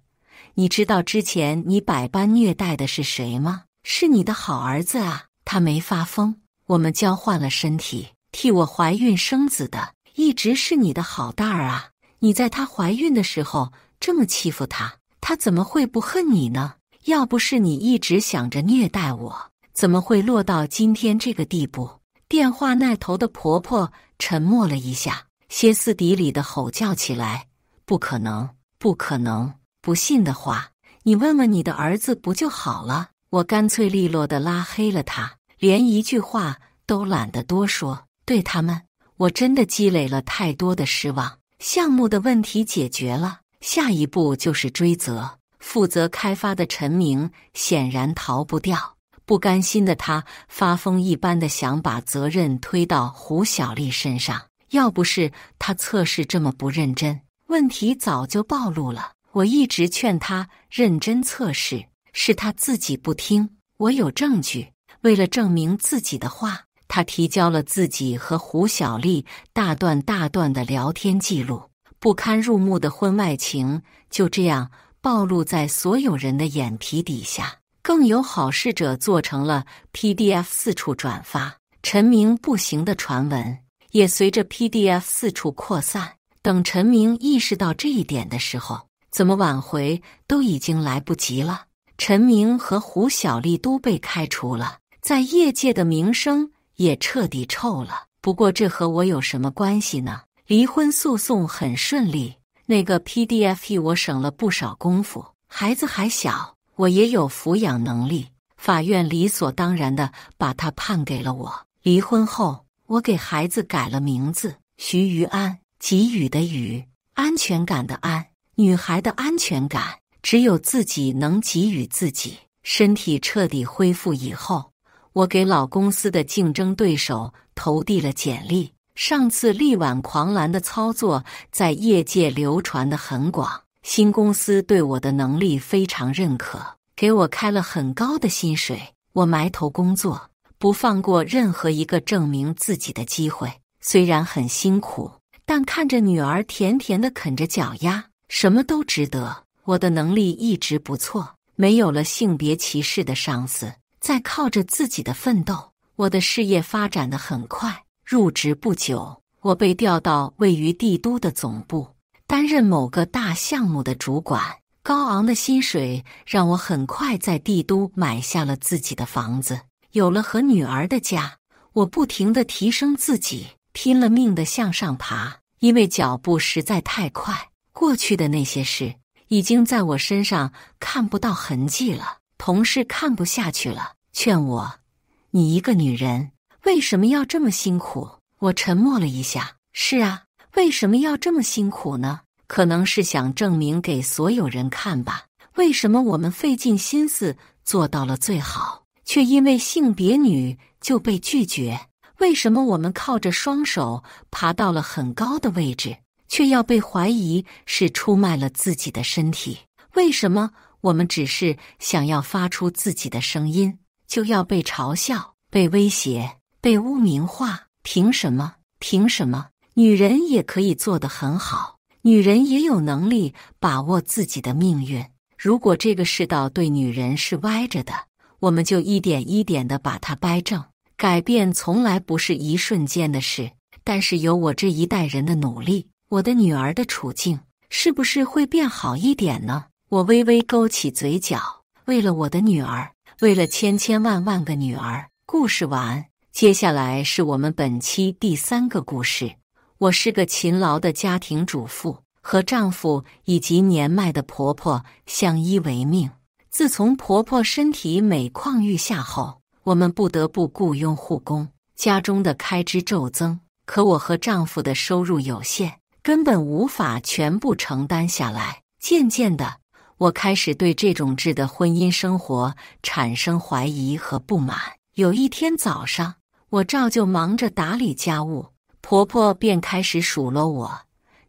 你知道之前你百般虐待的是谁吗？是你的好儿子啊！他没发疯，我们交换了身体，替我怀孕生子的一直是你的好蛋儿啊！你在她怀孕的时候这么欺负她，她怎么会不恨你呢？要不是你一直想着虐待我，怎么会落到今天这个地步？电话那头的婆婆沉默了一下，歇斯底里地吼叫起来：不可能，不可能！不信的话，你问问你的儿子不就好了？我干脆利落地拉黑了他，连一句话都懒得多说。对他们，我真的积累了太多的失望。项目的问题解决了，下一步就是追责。负责开发的陈明显然逃不掉，不甘心的他发疯一般的想把责任推到胡小丽身上。要不是他测试这么不认真，问题早就暴露了。我一直劝他认真测试，是他自己不听。我有证据，为了证明自己的话，他提交了自己和胡小丽大段大段的聊天记录，不堪入目的婚外情就这样暴露在所有人的眼皮底下。更有好事者做成了 PDF 四处转发，陈明不行的传闻也随着 PDF 四处扩散。等陈明意识到这一点的时候，怎么挽回都已经来不及了。陈明和胡小丽都被开除了，在业界的名声也彻底臭了。不过这和我有什么关系呢？离婚诉讼很顺利，那个 PDF 我省了不少功夫。孩子还小，我也有抚养能力，法院理所当然地把他判给了我。离婚后，我给孩子改了名字，徐于安，给予的予，安全感的安。女孩的安全感，只有自己能给予自己。身体彻底恢复以后，我给老公司的竞争对手投递了简历。上次力挽狂澜的操作在业界流传得很广，新公司对我的能力非常认可，给我开了很高的薪水。我埋头工作，不放过任何一个证明自己的机会。虽然很辛苦，但看着女儿甜甜地啃着脚丫，什么都值得。我的能力一直不错，没有了性别歧视的上司，再靠着自己的奋斗，我的事业发展得很快。入职不久，我被调到位于帝都的总部，担任某个大项目的主管。高昂的薪水让我很快在帝都买下了自己的房子，有了和女儿的家。我不停地提升自己，拼了命地向上爬，因为脚步实在太快。过去的那些事已经在我身上看不到痕迹了。同事看不下去了，劝我：你一个女人为什么要这么辛苦？我沉默了一下。是啊，为什么要这么辛苦呢？可能是想证明给所有人看吧。为什么我们费尽心思做到了最好，却因为性别女就被拒绝？为什么我们靠着双手爬到了很高的位置，却要被怀疑是出卖了自己的身体？为什么我们只是想要发出自己的声音，就要被嘲笑、被威胁、被污名化？凭什么？凭什么？女人也可以做得很好，女人也有能力把握自己的命运。如果这个世道对女人是歪着的，我们就一点一点地把它掰正。改变从来不是一瞬间的事，但是有我这一代人的努力，我的女儿的处境是不是会变好一点呢？我微微勾起嘴角，为了我的女儿，为了千千万万个女儿。故事完，接下来是我们本期第3个故事。我是个勤劳的家庭主妇，和丈夫以及年迈的婆婆相依为命。自从婆婆身体每况愈下后，我们不得不雇佣护工，家中的开支骤增。可我和丈夫的收入有限，根本无法全部承担下来。渐渐的，我开始对这种制的婚姻生活产生怀疑和不满。有一天早上，我照旧忙着打理家务，婆婆便开始数落我，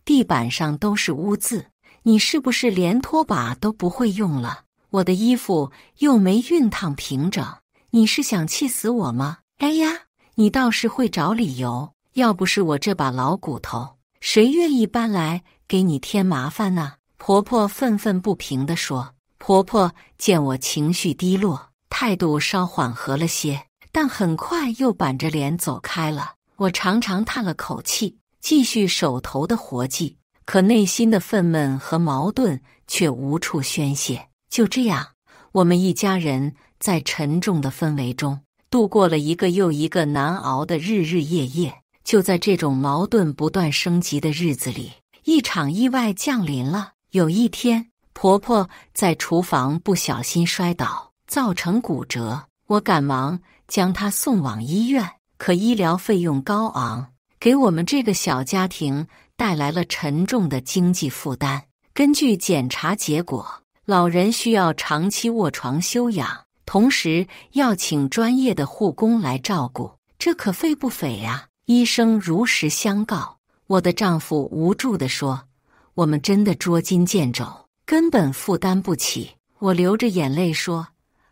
地板上都是污渍，你是不是连拖把都不会用了？我的衣服又没熨烫平整，你是想气死我吗？哎呀，你倒是会找理由，要不是我这把老骨头，谁愿意搬来给你添麻烦呢？婆婆愤愤不平地说。婆婆见我情绪低落，态度稍缓和了些，但很快又板着脸走开了。我长长叹了口气，继续手头的活计，可内心的愤懑和矛盾却无处宣泄。就这样，我们一家人在沉重的氛围中度过了一个又一个难熬的日日夜夜。就在这种矛盾不断升级的日子里，一场意外降临了。有一天，婆婆在厨房不小心摔倒，造成骨折。我赶忙将她送往医院，可医疗费用高昂，给我们这个小家庭带来了沉重的经济负担。根据检查结果，老人需要长期卧床休养，同时要请专业的护工来照顾，这可费不菲呀？医生如实相告。我的丈夫无助地说，我们真的捉襟见肘，根本负担不起。我流着眼泪说，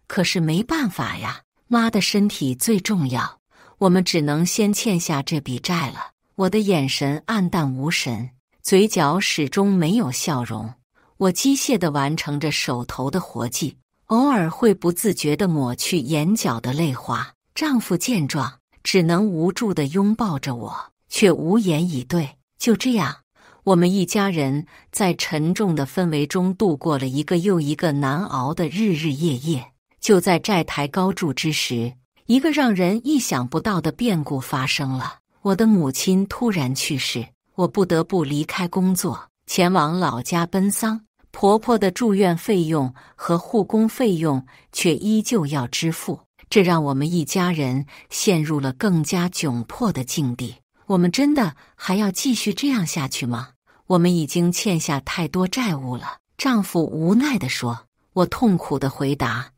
可是没办法呀，妈的身体最重要，我们只能先欠下这笔债了。我的眼神黯淡无神，嘴角始终没有笑容。我机械地完成着手头的活计，偶尔会不自觉地抹去眼角的泪花。丈夫见状，只能无助地拥抱着我，却无言以对。就这样，我们一家人在沉重的氛围中度过了一个又一个难熬的日日夜夜。就在债台高筑之时，一个让人意想不到的变故发生了。我的母亲突然去世，我不得不离开工作，前往老家奔丧。婆婆的住院费用和护工费用却依旧要支付，这让我们一家人陷入了更加窘迫的境地。我们真的还要继续这样下去吗？我们已经欠下太多债务了。丈夫无奈地说。我痛苦地回答，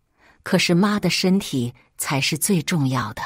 可是妈的身体才是最重要的，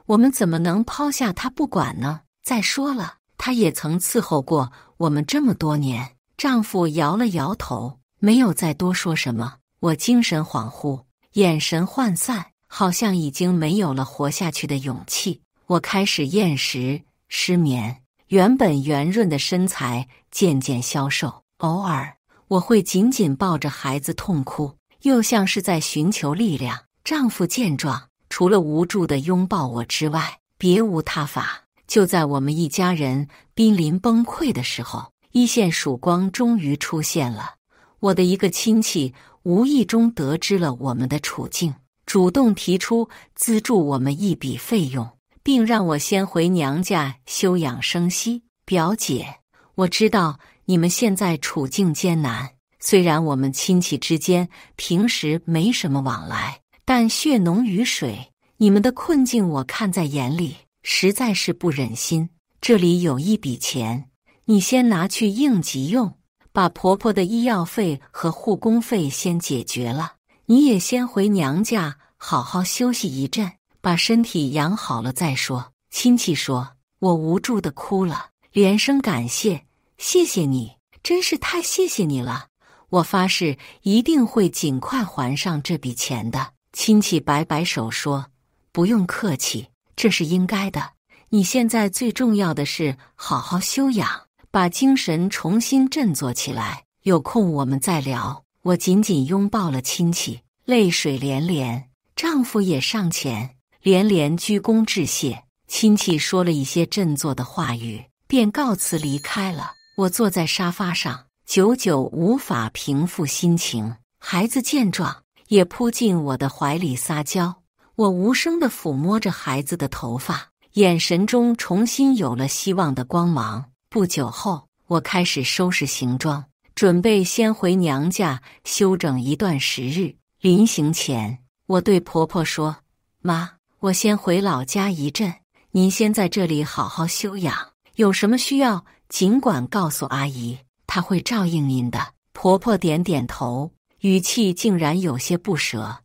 我们怎么能抛下她不管呢？再说了，她也曾伺候过我们这么多年。丈夫摇了摇头，没有再多说什么。我精神恍惚，眼神涣散，好像已经没有了活下去的勇气。我开始厌食、失眠，原本圆润的身材渐渐消瘦。偶尔，我会紧紧抱着孩子痛哭，又像是在寻求力量。丈夫见状，除了无助地拥抱我之外，别无他法。就在我们一家人濒临崩溃的时候，一线曙光终于出现了。我的一个亲戚无意中得知了我们的处境，主动提出资助我们一笔费用，并让我先回娘家休养生息。表姐，我知道你们现在处境艰难，虽然我们亲戚之间平时没什么往来，但血浓于水，你们的困境我看在眼里，实在是不忍心。这里有一笔钱，你先拿去应急用，把婆婆的医药费和护工费先解决了。你也先回娘家好好休息一阵，把身体养好了再说。亲戚说。我无助地哭了，连声感谢，谢谢你，真是太谢谢你了，我发誓一定会尽快还上这笔钱的。亲戚摆摆手说，不用客气，这是应该的，你现在最重要的是好好休养，把精神重新振作起来。有空我们再聊。我紧紧拥抱了亲戚，泪水连连。丈夫也上前连连鞠躬致谢。亲戚说了一些振作的话语，便告辞离开了。我坐在沙发上，久久无法平复心情。孩子见状，也扑进我的怀里撒娇。我无声地抚摸着孩子的头发，眼神中重新有了希望的光芒。不久后，我开始收拾行装，准备先回娘家休整一段时日。临行前，我对婆婆说：“妈，我先回老家一阵，您先在这里好好休养，有什么需要尽管告诉阿姨，她会照应您的。”婆婆点点头，语气竟然有些不舍：“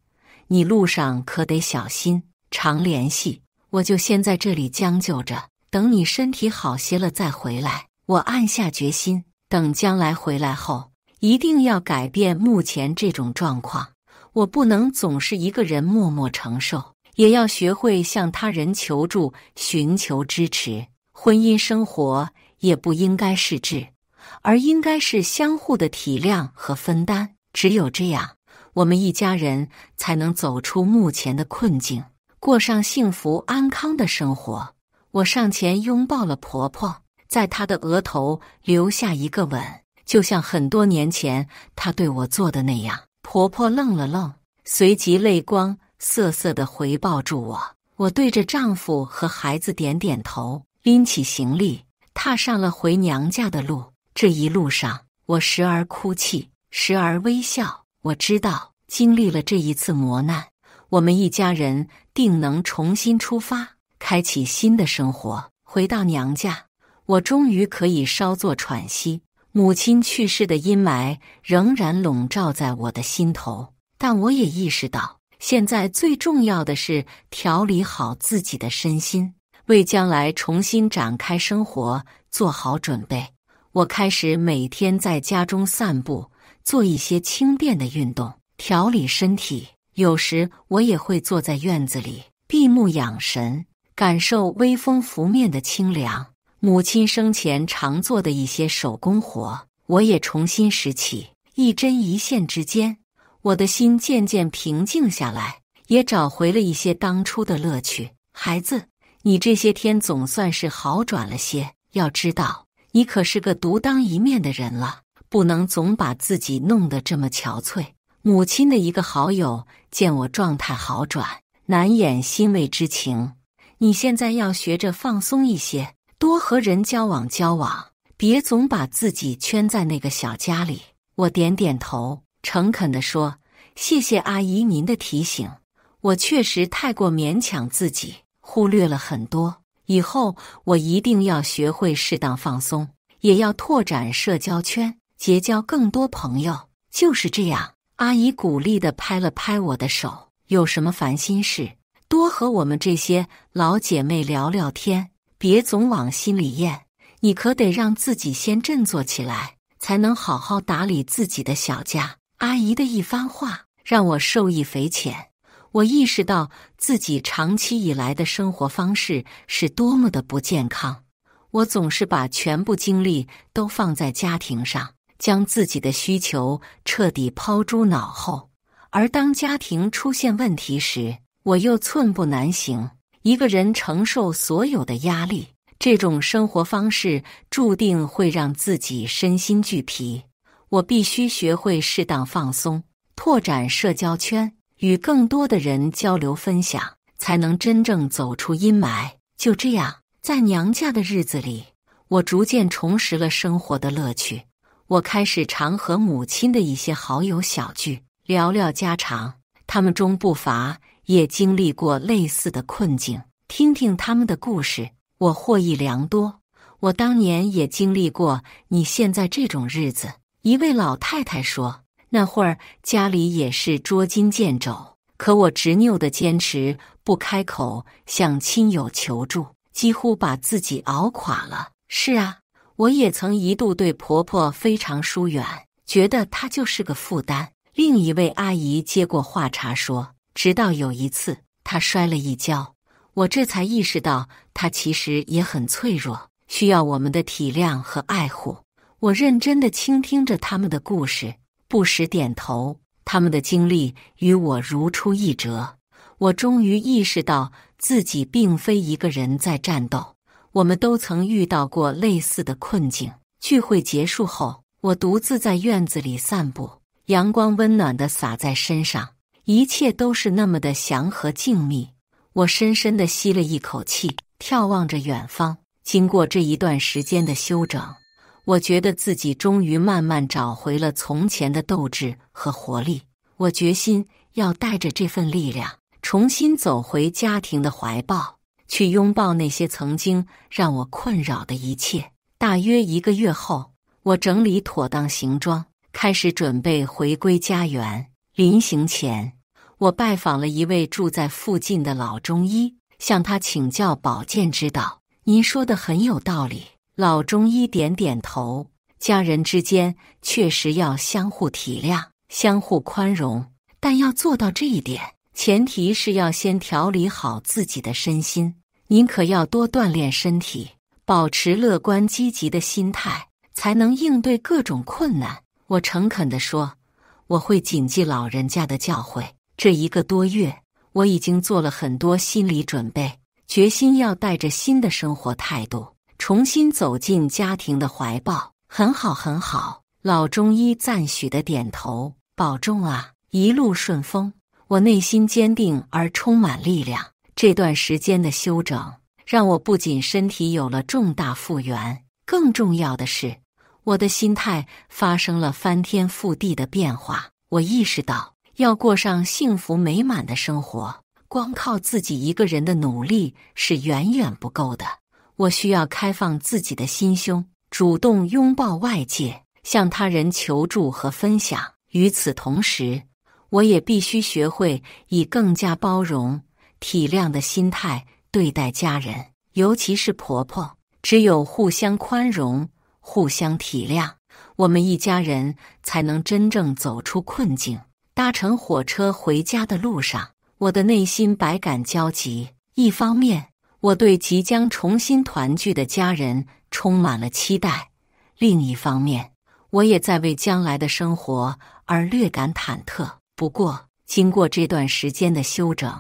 你路上可得小心，常联系。我就先在这里将就着，等你身体好些了再回来。”我暗下决心，等将来回来后，一定要改变目前这种状况。我不能总是一个人默默承受，也要学会向他人求助，寻求支持。婚姻生活也不应该是质，而应该是相互的体谅和分担。只有这样，我们一家人才能走出目前的困境，过上幸福安康的生活。我上前拥抱了婆婆，在她的额头留下一个吻，就像很多年前她对我做的那样。婆婆愣了愣，随即泪光瑟瑟地回抱住我。我对着丈夫和孩子点点头，拎起行李，踏上了回娘家的路。这一路上，我时而哭泣，时而微笑。我知道，经历了这一次磨难，我们一家人定能重新出发，开启新的生活。回到娘家，我终于可以稍作喘息。母亲去世的阴霾仍然笼罩在我的心头，但我也意识到，现在最重要的是调理好自己的身心，为将来重新展开生活做好准备。我开始每天在家中散步，做一些轻便的运动，调理身体。有时我也会坐在院子里闭目养神，感受微风拂面的清凉。母亲生前常做的一些手工活，我也重新拾起，一针一线之间，我的心渐渐平静下来，也找回了一些当初的乐趣。孩子，你这些天总算是好转了些，要知道，你可是个独当一面的人了，不能总把自己弄得这么憔悴。母亲的一个好友见我状态好转，难掩欣慰之情。你现在要学着放松一些，多和人交往交往，别总把自己圈在那个小家里。我点点头，诚恳地说：“谢谢阿姨您的提醒，我确实太过勉强自己，忽略了很多。以后我一定要学会适当放松，也要拓展社交圈，结交更多朋友。”就是这样，阿姨鼓励地拍了拍我的手：“有什么烦心事，多和我们这些老姐妹聊聊天。别总往心里咽，你可得让自己先振作起来，才能好好打理自己的小家。”阿姨的一番话让我受益匪浅，我意识到自己长期以来的生活方式是多么的不健康。我总是把全部精力都放在家庭上，将自己的需求彻底抛诸脑后，而当家庭出现问题时，我又寸步难行。一个人承受所有的压力，这种生活方式注定会让自己身心俱疲。我必须学会适当放松，拓展社交圈，与更多的人交流分享，才能真正走出阴霾。就这样，在娘家的日子里，我逐渐重拾了生活的乐趣。我开始常和母亲的一些好友小聚，聊聊家常，他们中不乏也经历过类似的困境，听听他们的故事，我获益良多。我当年也经历过你现在这种日子。一位老太太说，那会儿家里也是捉襟见肘，可我执拗地坚持不开口向亲友求助，几乎把自己熬垮了。是啊，我也曾一度对婆婆非常疏远，觉得她就是个负担。另一位阿姨接过话茬说，直到有一次她摔了一跤，我这才意识到她其实也很脆弱，需要我们的体谅和爱护。我认真地倾听着他们的故事，不时点头。他们的经历与我如出一辙。我终于意识到自己并非一个人在战斗，我们都曾遇到过类似的困境。聚会结束后，我独自在院子里散步，阳光温暖地洒在身上，一切都是那么的祥和静谧。我深深地吸了一口气，眺望着远方。经过这一段时间的休整，我觉得自己终于慢慢找回了从前的斗志和活力。我决心要带着这份力量，重新走回家庭的怀抱，去拥抱那些曾经让我困扰的一切。大约1个月后，我整理妥当行装，开始准备回归家园。临行前，我拜访了一位住在附近的老中医，向他请教保健之道。您说的很有道理。老中医点点头，家人之间确实要相互体谅，相互宽容，但要做到这一点，前提是要先调理好自己的身心。您可要多锻炼身体，保持乐观积极的心态，才能应对各种困难。我诚恳地说，我会谨记老人家的教诲。这1个多月，我已经做了很多心理准备，决心要带着新的生活态度，重新走进家庭的怀抱。很好，很好。老中医赞许的点头，保重啊，一路顺风。我内心坚定而充满力量。这段时间的休整，让我不仅身体有了重大复原，更重要的是，我的心态发生了翻天覆地的变化。我意识到，要过上幸福美满的生活，光靠自己一个人的努力是远远不够的。我需要开放自己的心胸，主动拥抱外界，向他人求助和分享。与此同时，我也必须学会以更加包容、体谅的心态对待家人，尤其是婆婆。只有互相宽容、互相体谅，我们一家人才能真正走出困境。搭乘火车回家的路上，我的内心百感交集。一方面，我对即将重新团聚的家人充满了期待；另一方面，我也在为将来的生活而略感忐忑。不过，经过这段时间的休整，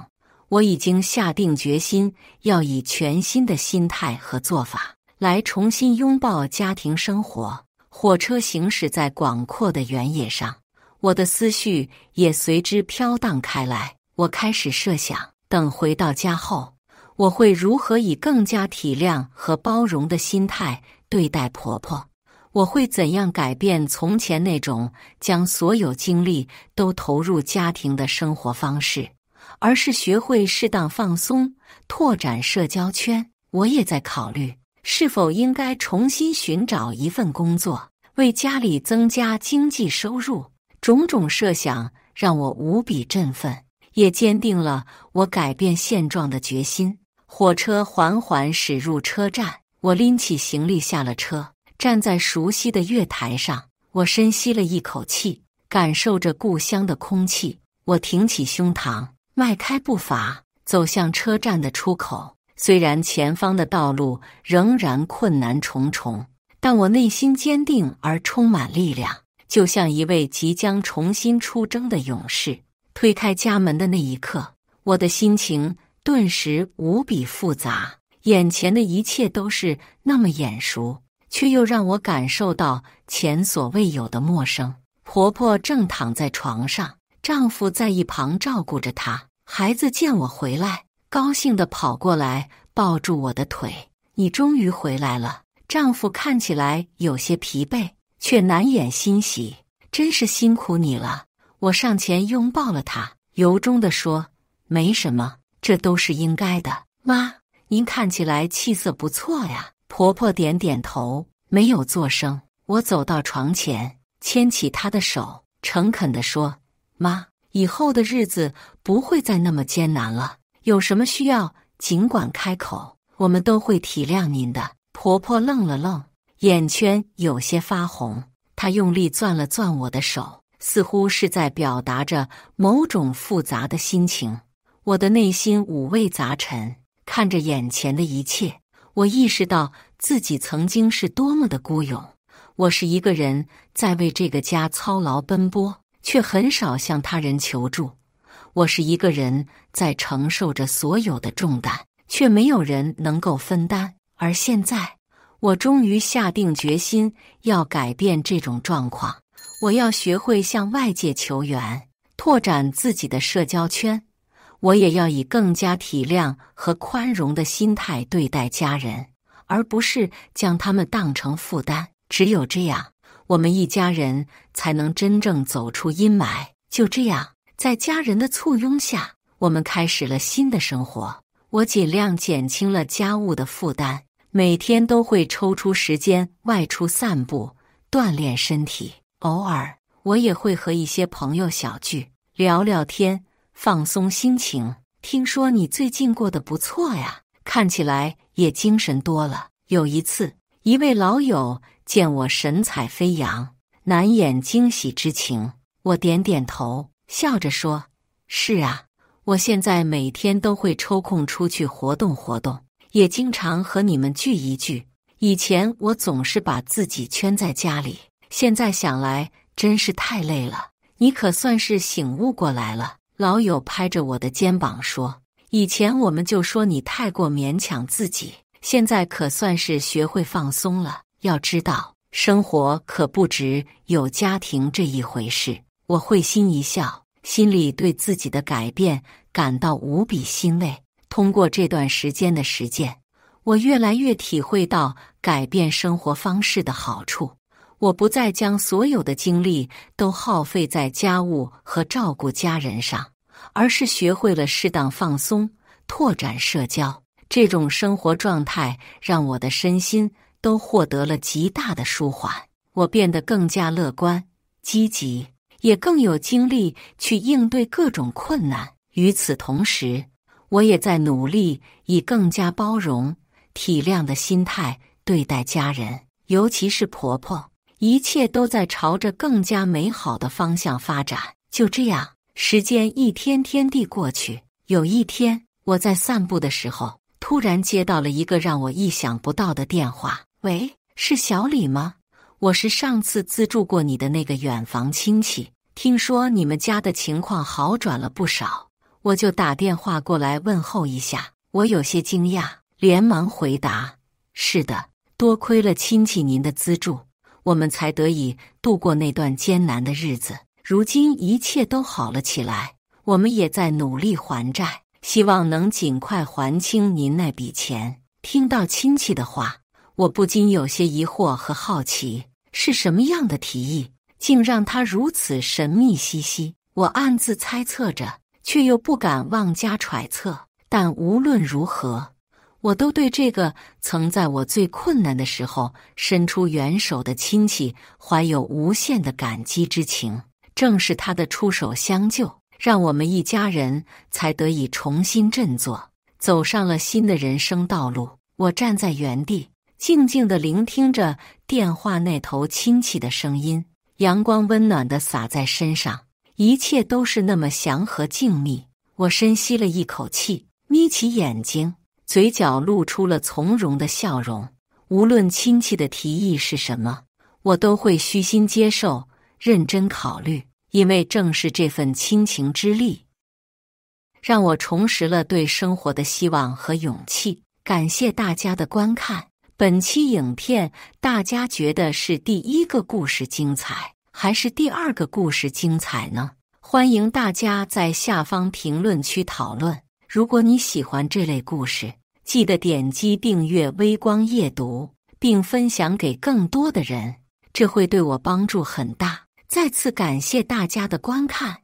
我已经下定决心要以全新的心态和做法来重新拥抱家庭生活。火车行驶在广阔的原野上，我的思绪也随之飘荡开来。我开始设想，等回到家后，我会如何以更加体谅和包容的心态对待婆婆。我会怎样改变从前那种将所有精力都投入家庭的生活方式，而是学会适当放松，拓展社交圈。我也在考虑，是否应该重新寻找一份工作，为家里增加经济收入。种种设想让我无比振奋，也坚定了我改变现状的决心。火车缓缓驶入车站，我拎起行李下了车，站在熟悉的月台上，我深吸了一口气，感受着故乡的空气。我挺起胸膛，迈开步伐，走向车站的出口。虽然前方的道路仍然困难重重，但我内心坚定而充满力量，就像一位即将重新出征的勇士。推开家门的那一刻，我的心情顿时无比复杂。眼前的一切都是那么眼熟，却又让我感受到前所未有的陌生。婆婆正躺在床上，丈夫在一旁照顾着她。孩子见我回来，高兴地跑过来抱住我的腿。你终于回来了。丈夫看起来有些疲惫，却难掩欣喜。真是辛苦你了。我上前拥抱了他，由衷地说，没什么，这都是应该的。妈，您看起来气色不错呀。婆婆点点头，没有作声。我走到床前，牵起她的手，诚恳地说，妈，以后的日子不会再那么艰难了，有什么需要尽管开口，我们都会体谅您的。婆婆愣了愣，眼圈有些发红，她用力攥了攥我的手，似乎是在表达着某种复杂的心情。我的内心五味杂陈，看着眼前的一切，我意识到自己曾经是多么的孤勇。我是一个人在为这个家操劳奔波，却很少向他人求助。我是一个人在承受着所有的重担，却没有人能够分担。而现在，我终于下定决心要改变这种状况。我要学会向外界求援，拓展自己的社交圈。我也要以更加体谅和宽容的心态对待家人，而不是将他们当成负担。只有这样，我们一家人才能真正走出阴霾。就这样，在家人的簇拥下，我们开始了新的生活。我尽量减轻了家务的负担，每天都会抽出时间外出散步，锻炼身体。偶尔，我也会和一些朋友小聚，聊聊天，放松心情。听说你最近过得不错呀，看起来也精神多了。有一次，一位老友见我神采飞扬，难掩惊喜之情。我点点头，笑着说：“是啊，我现在每天都会抽空出去活动活动，也经常和你们聚一聚。以前我总是把自己圈在家里，现在想来真是太累了。你可算是醒悟过来了。”老友拍着我的肩膀说：“以前我们就说你太过勉强自己，现在可算是学会放松了。要知道，生活可不只有家庭这一回事。”我会心一笑，心里对自己的改变感到无比欣慰。通过这段时间的实践，我越来越体会到改变生活方式的好处。我不再将所有的精力都耗费在家务和照顾家人上，而是学会了适当放松，拓展社交。这种生活状态让我的身心都获得了极大的舒缓。我变得更加乐观、积极，也更有精力去应对各种困难。与此同时，我也在努力以更加包容、体谅的心态对待家人，尤其是婆婆。一切都在朝着更加美好的方向发展。就这样，时间一天天地过去。有一天，我在散步的时候，突然接到了一个让我意想不到的电话。喂，是小李吗？我是上次资助过你的那个远房亲戚，听说你们家的情况好转了不少，我就打电话过来问候一下。我有些惊讶，连忙回答：是的，多亏了亲戚您的资助，我们才得以度过那段艰难的日子。如今一切都好了起来，我们也在努力还债，希望能尽快还清您那笔钱。听到亲戚的话，我不禁有些疑惑和好奇，是什么样的提议，竟让他如此神秘兮兮？我暗自猜测着，却又不敢妄加揣测。但无论如何，我都对这个曾在我最困难的时候伸出援手的亲戚怀有无限的感激之情。正是他的出手相救，让我们一家人才得以重新振作，走上了新的人生道路。我站在原地，静静地聆听着电话那头亲戚的声音，阳光温暖地洒在身上，一切都是那么祥和静谧。我深吸了一口气，眯起眼睛，嘴角露出了从容的笑容。无论亲戚的提议是什么，我都会虚心接受，认真考虑，因为正是这份亲情之力，让我重拾了对生活的希望和勇气。感谢大家的观看。本期影片，大家觉得是第一个故事精彩，还是第二个故事精彩呢？欢迎大家在下方评论区讨论。如果你喜欢这类故事，记得点击订阅微光夜读，并分享给更多的人，这会对我帮助很大。再次感谢大家的观看。